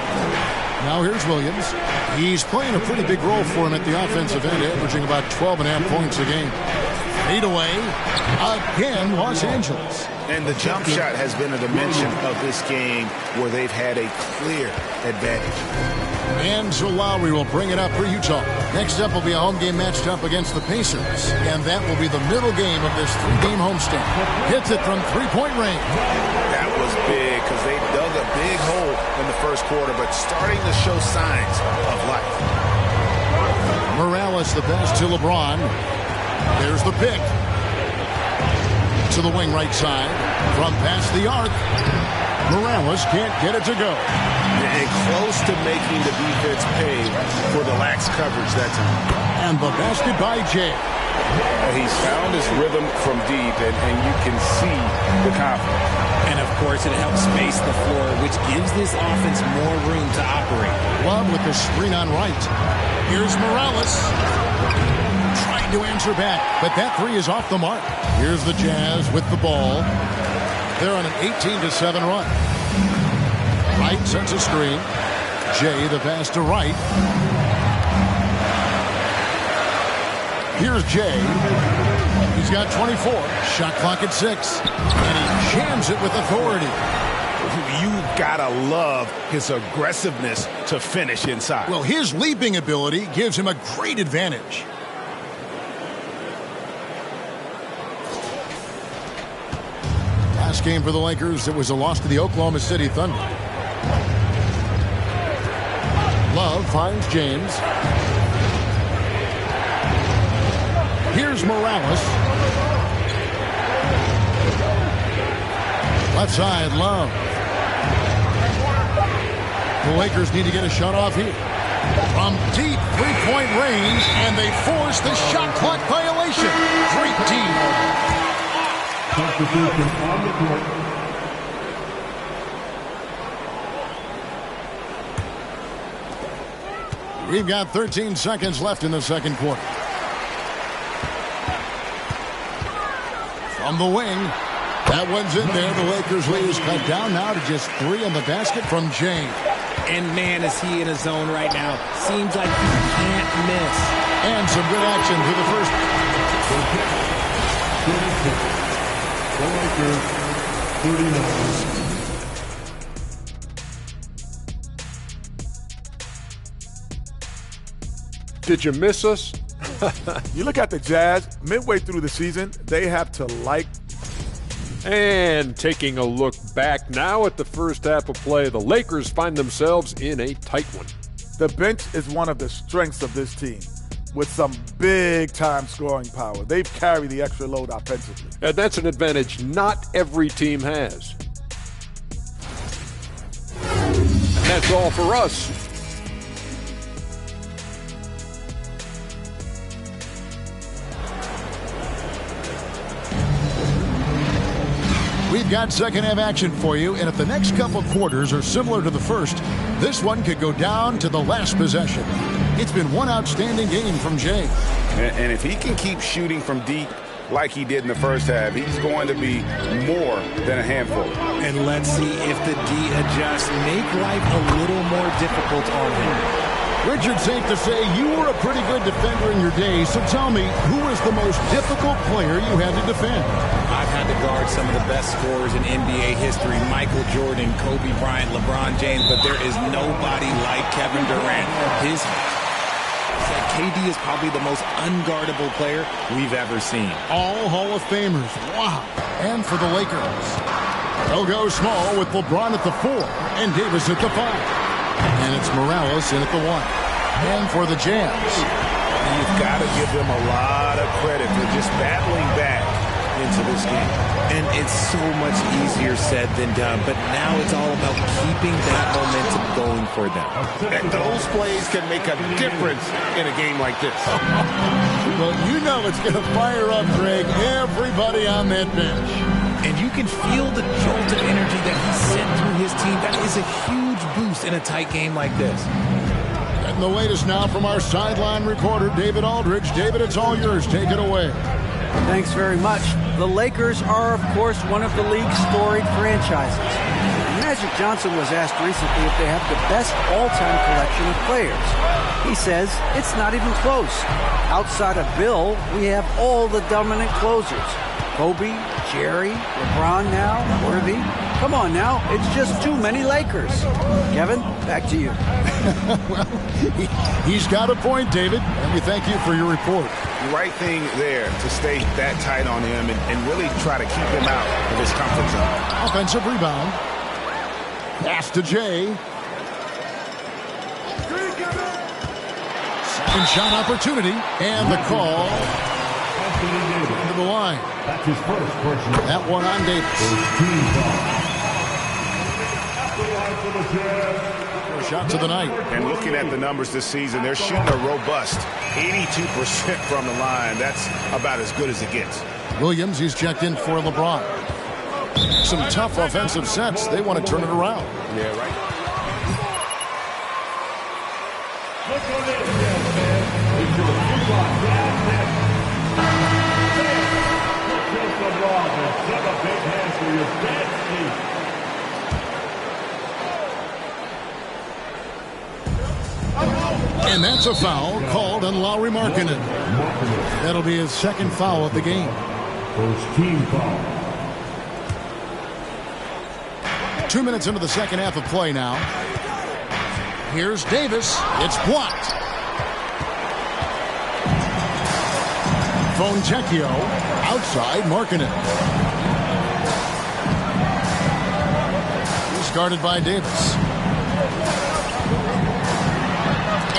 Now here's Williams. He's playing a pretty big role for him at the offensive end, averaging about 12.5 points a game. Fade away. Again, Los Angeles. And the jump shot has been a dimension of this game where they've had a clear advantage. And so Lowry will bring it up for Utah. Next up will be a home game matched up against the Pacers. And that will be the middle game of this 3-game homestand. Hits it from three-point range. That was big because they dug a big hole in the first quarter, but starting to show signs of life. Morales the pass to LeBron. There's the pick. To the wing right side. From past the arc. Morales can't get it to go. And close to making the defense pay for the lax coverage that time. And the basket by Jay. He's found his rhythm from deep, and you can see the confidence. And, of course, it helps space the floor, which gives this offense more room to operate. Love with the screen on right. Here's Morales. Trying to answer back, but that three is off the mark. Here's the Jazz with the ball. They're on an 18-7 run. Wright sends a screen. Jay the pass to Wright. Here's Jay. He's got 24. Shot clock at 6. And he jams it with authority. You gotta love his aggressiveness to finish inside. Well, his leaping ability gives him a great advantage. Last game for the Lakers, it was a loss to the Oklahoma City Thunder. Love finds James. Here's Morales. Left side, Love. The Lakers need to get a shot off here. From deep three-point range, and they force the shot clock violation. Great team. Substitution on the court. We've got 13 seconds left in the second quarter. From the wing. That one's in there. The Lakers lead is cut down now to just 3 in the basket from James. And, man, is he in a zone right now. Seems like he can't miss. And some good action through the first. The Lakers, 39. Did you miss us? You look at the Jazz, midway through the season, they have to like. And taking a look back now at the first half of play, the Lakers find themselves in a tight one. The bench is one of the strengths of this team, with some big-time scoring power. They've carried the extra load offensively. And that's an advantage not every team has. And that's all for us. We've got second half action for you, and if the next couple quarters are similar to the first, this one could go down to the last possession. It's been one outstanding game from Jay. And if he can keep shooting from deep like he did in the first half, he's going to be more than a handful. And let's see if the D adjusts, make life a little more difficult on him. Richard, safe to say you were a pretty good defender in your day, so tell me, who was the most difficult player you had to defend? I've had to guard some of the best scorers in NBA history, Michael Jordan, Kobe Bryant, LeBron James, but there is nobody like Kevin Durant. KD is probably the most unguardable player we've ever seen. All Hall of Famers. Wow. And for the Lakers, they'll go small with LeBron at the 4 and Davis at the 5. And it's Morales in at the 1. And for the Jazz, you've got to give them a lot of credit for just battling back into this game. And it's so much easier said than done, but now it's all about keeping that momentum going for them. And those plays can make a difference in a game like this. Well, you know it's going to fire up, Greg, everybody on that bench. And you can feel the jolt of energy that he sent through his team. That is a huge boost in a tight game like this. And the latest now from our sideline reporter, David Aldridge. David, it's all yours. Take it away. Thanks very much. The Lakers are, of course, one of the league's storied franchises. Magic Johnson was asked recently if they have the best all-time collection of players. He says it's not even close. Outside of Bill, we have all the dominant closers. Kobe, Jerry, LeBron now, Worthy. Come on now, it's just too many Lakers. Kevin, back to you. Well, he's got a point, David, and we thank you for your report. The right thing there to stay that tight on him and really try to keep him out of his comfort zone. Offensive rebound. Pass to Jay. Second shot opportunity, and the call into the line. That's his first personal. That one on Davis. First shot to the night. And looking at the numbers this season, they're shooting a robust 82% from the line. That's about as good as it gets. Williams, he's checked in for LeBron. Some tough offensive sets. They want to turn it around. Yeah, right. Look on this, man. It's your two-block down. Have a big hand for your bad team. And that's a foul called on Lauri Markkanen. That'll be his second foul of the game. First team foul. 2 minutes into the second half of play now. Here's Davis. It's blocked. Fontecchio outside Markkanen. He's guarded by Davis.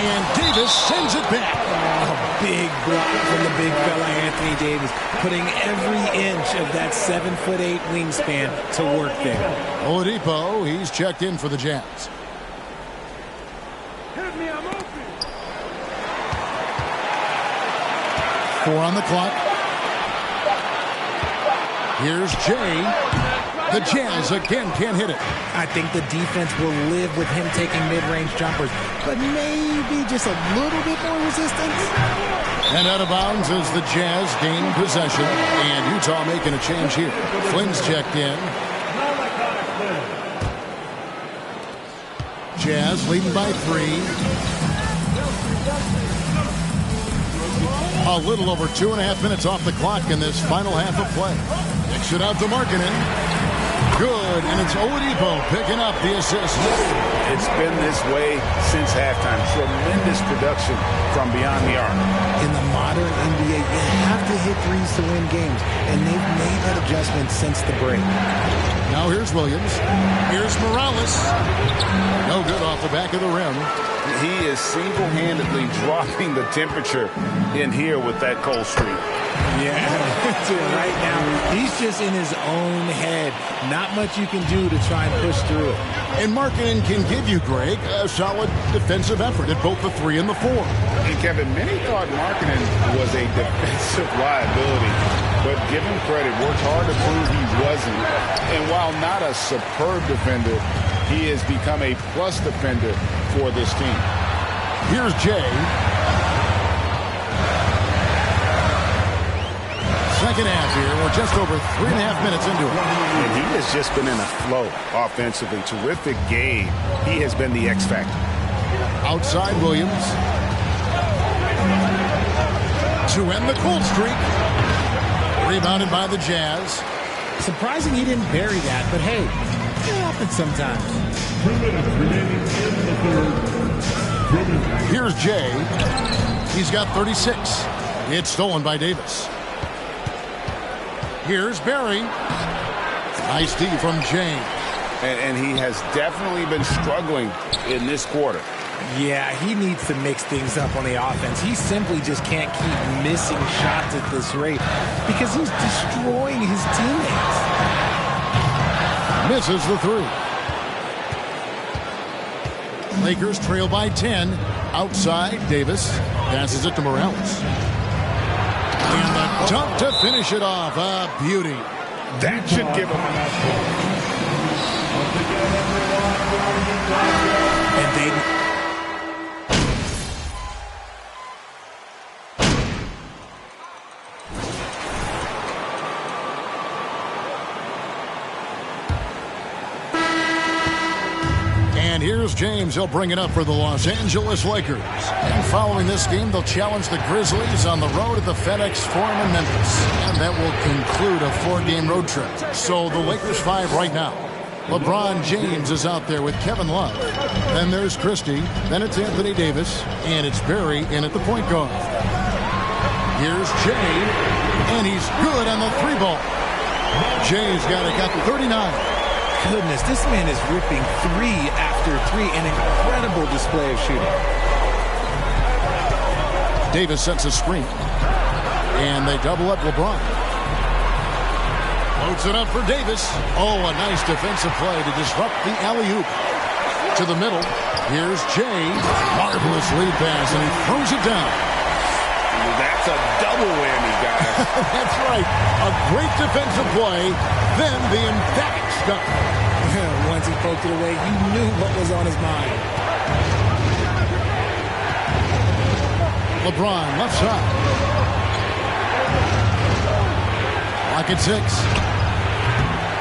And Davis sends it back. A big block from the big fella Anthony Davis, putting every inch of that 7'8" wingspan to work there. Oladipo, he's checked in for the Jazz. Hit me, I'm open. 4 on the clock. Here's Jay. The Jazz again can't hit it. I think the defense will live with him taking mid-range jumpers, but maybe just a little bit more resistance. And out of bounds as the Jazz gain possession. And Utah making a change here. Flynn's checked in. Jazz leading by 3. A little over 2.5 minutes off the clock in this final half of play. Kicks it out to Markkanen. good, and it's Oladipo picking up the assist. It's been this way since halftime. Tremendous production from beyond the arc. In the modern NBA, you have to hit threes to win games, and they've made that adjustment since the break. Now here's Williams. Here's Morales. No good off the back of the rim. He is single-handedly dropping the temperature in here with that cold streak. Yeah, right now, he's just in his own head. Not much you can do to try and push through it. And Markkanen can give you, Greg, a solid defensive effort at both the 3 and the 4. And Kevin, many thought Markkanen was a defensive liability, but give him credit, worked hard to prove he wasn't. And while not a superb defender, he has become a plus defender for this team. Here's Jay. Second half here. We're just over 3.5 minutes into it. And he has just been in a flow offensively. Terrific game. He has been the X factor. Outside Williams. To end the cold streak. Rebounded by the Jazz. Surprising he didn't bury that, but hey, it happens sometimes. 2 minutes remaining in the third. Here's Jay. He's got 36. It's stolen by Davis. Here's Barry. Nice D from Jay. And he has definitely been struggling in this quarter. Yeah, he needs to mix things up on the offense. He simply just can't keep missing shots at this rate because he's destroying his teammates. Misses the 3. Lakers trail by 10. Outside, Davis passes it to Morales. And the dunk to finish it off. A beauty. That should give him enough. And they... And here's James. He'll bring it up for the Los Angeles Lakers. And following this game, they'll challenge the Grizzlies on the road at the FedEx Forum in Memphis. And that will conclude a 4-game road trip. So the Lakers 5 right now. LeBron James is out there with Kevin Love. Then there's Christie. Then it's Anthony Davis. And it's Barry in at the point guard. Here's Jay. And he's good on the 3-ball. Jay's got 39. Goodness, this man is ripping 3 after 3. An incredible display of shooting. Davis sets a screen. And they double up LeBron. Loads it up for Davis. Oh, a nice defensive play to disrupt the alley-oop. To the middle. Here's Jay. Marvelous lead pass, and he throws it down. That's a double whammy, guys. That's right. A great defensive play. Then the emphatic stuff. Once he poked it away, you knew what was on his mind. LeBron left side. Lock at 6.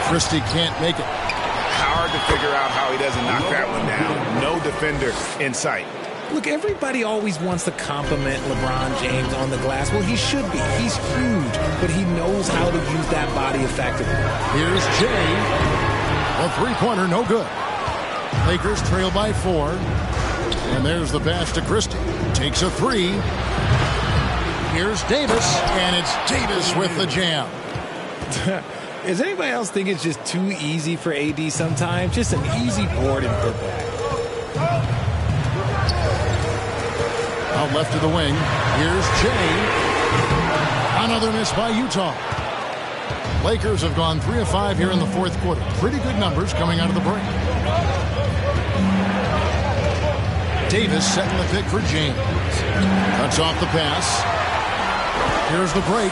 Christie can't make it. Hard to figure out how he doesn't knock that one down. No defender in sight. Look, everybody always wants to compliment LeBron James on the glass. Well, he should be. He's huge, but he knows how to use that body effectively. Here's Jay. A 3-pointer, no good. Lakers trail by 4. And there's the pass to Christie. Takes a 3. Here's Davis, and it's Davis with the jam. Does anybody else think it's just too easy for AD sometimes? Just an easy board and putback. Out left to the wing. Here's Jay. Another miss by Utah. Lakers have gone 3 of 5 here in the fourth quarter. Pretty good numbers coming out of the break. Davis setting the pick for James. Cuts off the pass. Here's the break.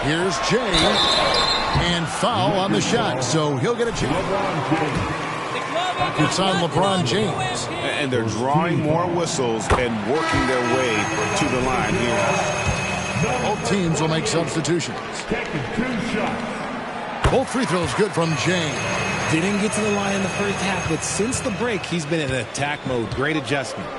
Here's Jay. And foul on the shot, so he'll get a chance. It's on LeBron James. And they're drawing more whistles and working their way to the line here. Both teams will make substitutions. Both free throws good from James. Didn't get to the line in the first half, but since the break, he's been in attack mode. Great adjustment.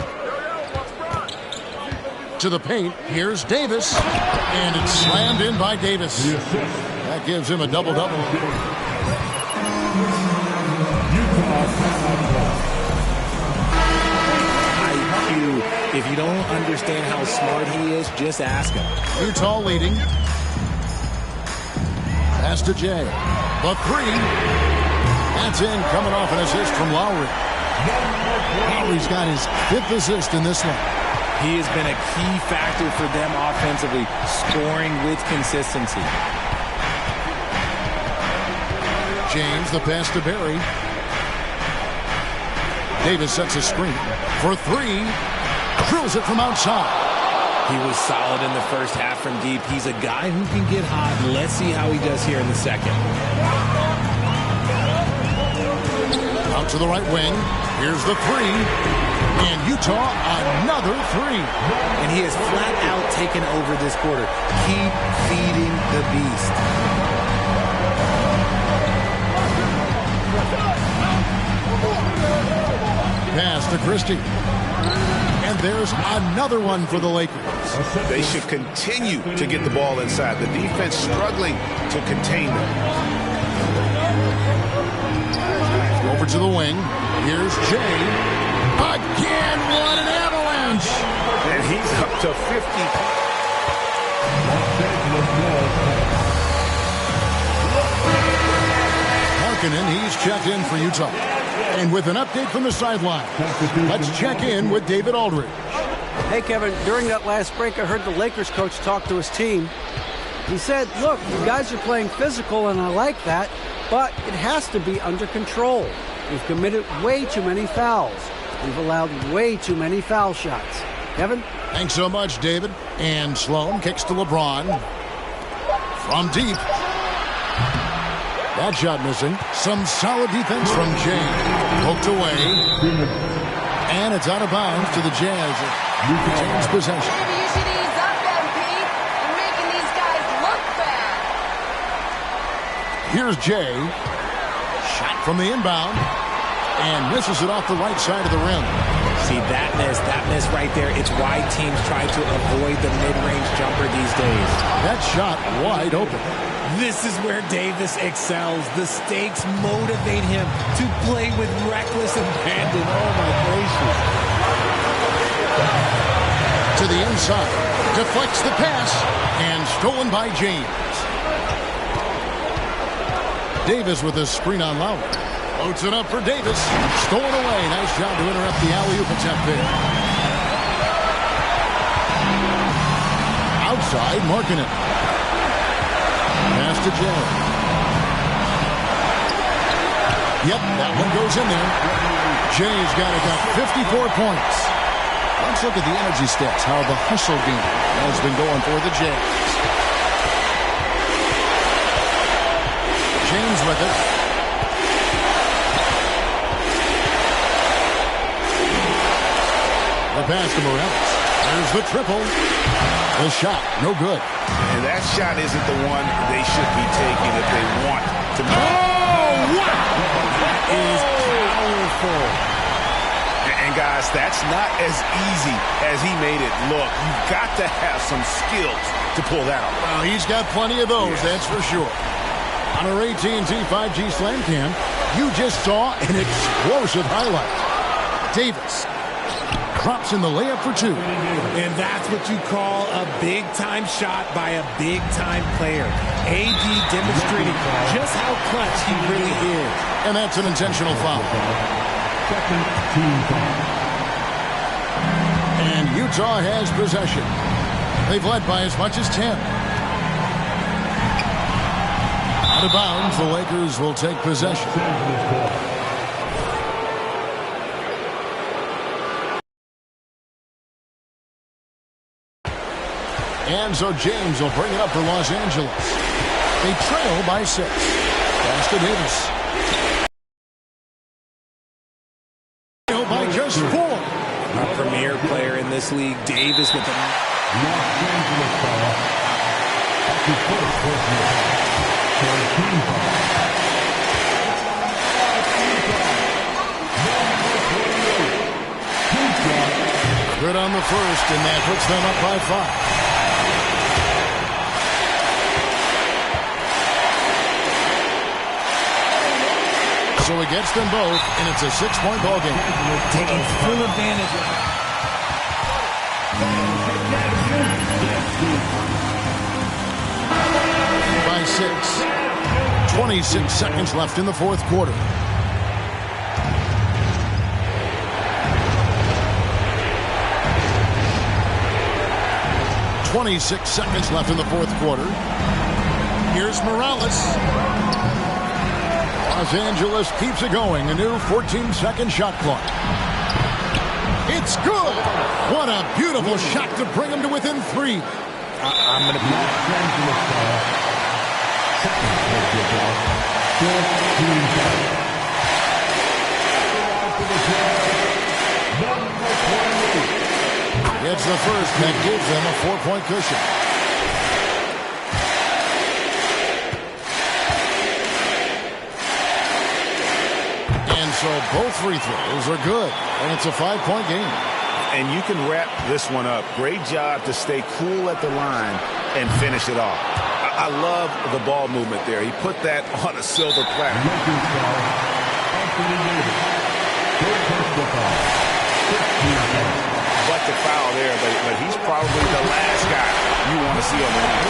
To the paint, here's Davis. And it's slammed in by Davis. That gives him a double-double. IQ. If you don't understand how smart he is, just ask him. Utah leading. Pass to Jay. The three. That's in, coming off an assist from Lowry. Lowry's got his 5th assist in this one. He has been a key factor for them offensively, scoring with consistency. James, the pass to Barry. Davis sets a screen for 3. Drills it from outside. He was solid in the first half from deep. He's a guy who can get hot. Let's see how he does here in the second. Out to the right wing. Here's the 3. And Utah, another 3. And he has flat out taken over this quarter. Keep feeding the beast. Pass to Christie. And there's another one for the Lakers. They should continue to get the ball inside. The defense struggling to contain them. Over to the wing. Here's Jay. Again, what an avalanche! And he's up to 50. Markkanen, he's checked in for Utah. And with an update from the sideline, let's check in with David Aldridge. Hey, Kevin, during that last break, I heard the Lakers coach talk to his team. He said, look, you guys are playing physical, and I like that, but it has to be under control. We've committed way too many fouls. We've allowed way too many foul shots. Kevin? Thanks so much, David. And Sloan kicks to LeBron. From deep. That shot missing. Some solid defense from Jay. Poked away. And it's out of bounds to the Jazz. Retains possession. Maybe you should ease up, MP. You're making these guys look bad. Here's Jay. Shot from the inbound. And misses it off the right side of the rim. See, that miss right there. It's why teams try to avoid the mid-range jumper these days. That shot wide open. This is where Davis excels. The stakes motivate him to play with reckless abandon. Oh, my gracious. To the inside. Deflects the pass. And stolen by James. Davis with a screen on Lowry. Loads it up for Davis. Stolen away. Nice job to interrupt the alley-oop attempt there. Outside, Markkanen. Pass to Jay. Yep, that one goes in there. Jay's got 54 points. Let's look at the energy stats, how the hustle game has been going for the Jays. James with it. The pass to Morales. There's the triple. The shot, no good. And that shot isn't the one they should be taking if they want to. Oh, wow! That is powerful. And guys, that's not as easy as he made it look. You've got to have some skills to pull that off. Well, he's got plenty of those, that's for sure. On our AT&T 5G Slam Cam, you just saw an explosive highlight. Davis drops in the layup for 2. And that's what you call a big-time shot by a big-time player. AD demonstrating just how clutch he really is. And that's an intentional foul. Second team foul. And Utah has possession. They've led by as much as 10. Out of bounds, the Lakers will take possession. And so James will bring it up for Los Angeles. They trail by 6. Pass to Davis. Trail by just 4. A premier player in this league, Davis with the Los Angeles foul. That's his first personal foul. Third team foul. Good on the first, and that puts them up by 5. So he gets them both, and it's a 6-point ball game. Taking full advantage of it. By 6. 26 seconds left in the fourth quarter. .26 seconds left in the fourth quarter. Here's Morales. Los Angeles keeps it going. A new 14-second shot clock. It's good. What a beautiful shot to bring them to within 3. I'm going to be... It's the first that gives them a 4-point cushion. And so both free throws are good, and it's a 5-point game. And you can wrap this one up. Great job to stay cool at the line and finish it off. I love the ball movement there. He put that on a silver platter. But the foul there, but he's probably the last guy you want to see on the line.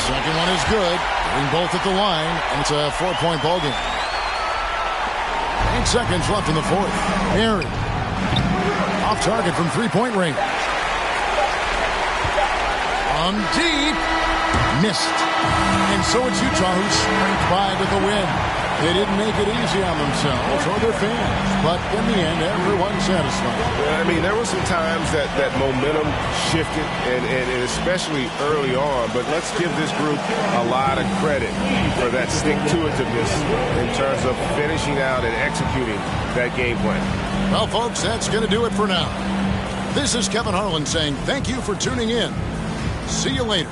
Second one is good. Getting both at the line, and it's a 4-point ball game. 8 seconds left in the fourth. Aaron. Off target from 3-point range. On deep. Missed. And so it's Utah who scraped by with the win. They didn't make it easy on themselves or their fans, but in the end, everyone's satisfied. I mean, there were some times that momentum shifted, and especially early on, but let's give this group a lot of credit for that stick-to-itiveness in terms of finishing out and executing that game plan. Well, folks, that's going to do it for now. This is Kevin Harlan saying thank you for tuning in. See you later.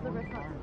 the restaurant.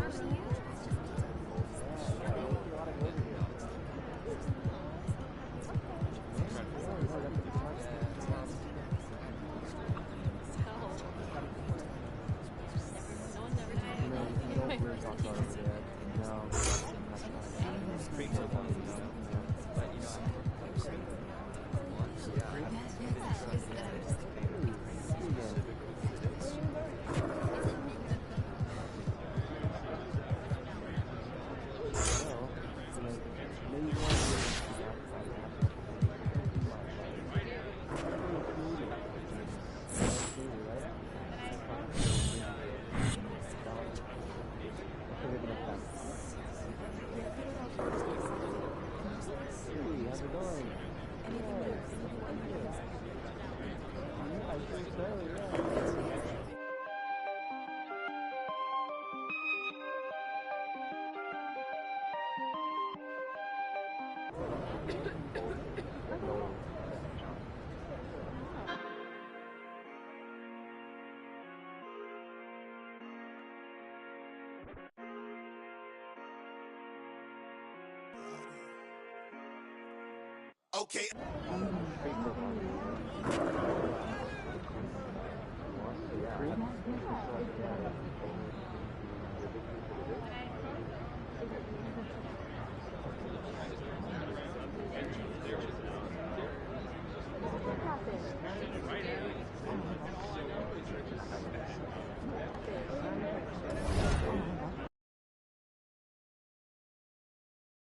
That's were talking about over there. No, that's not. But you know, Okay. Yeah.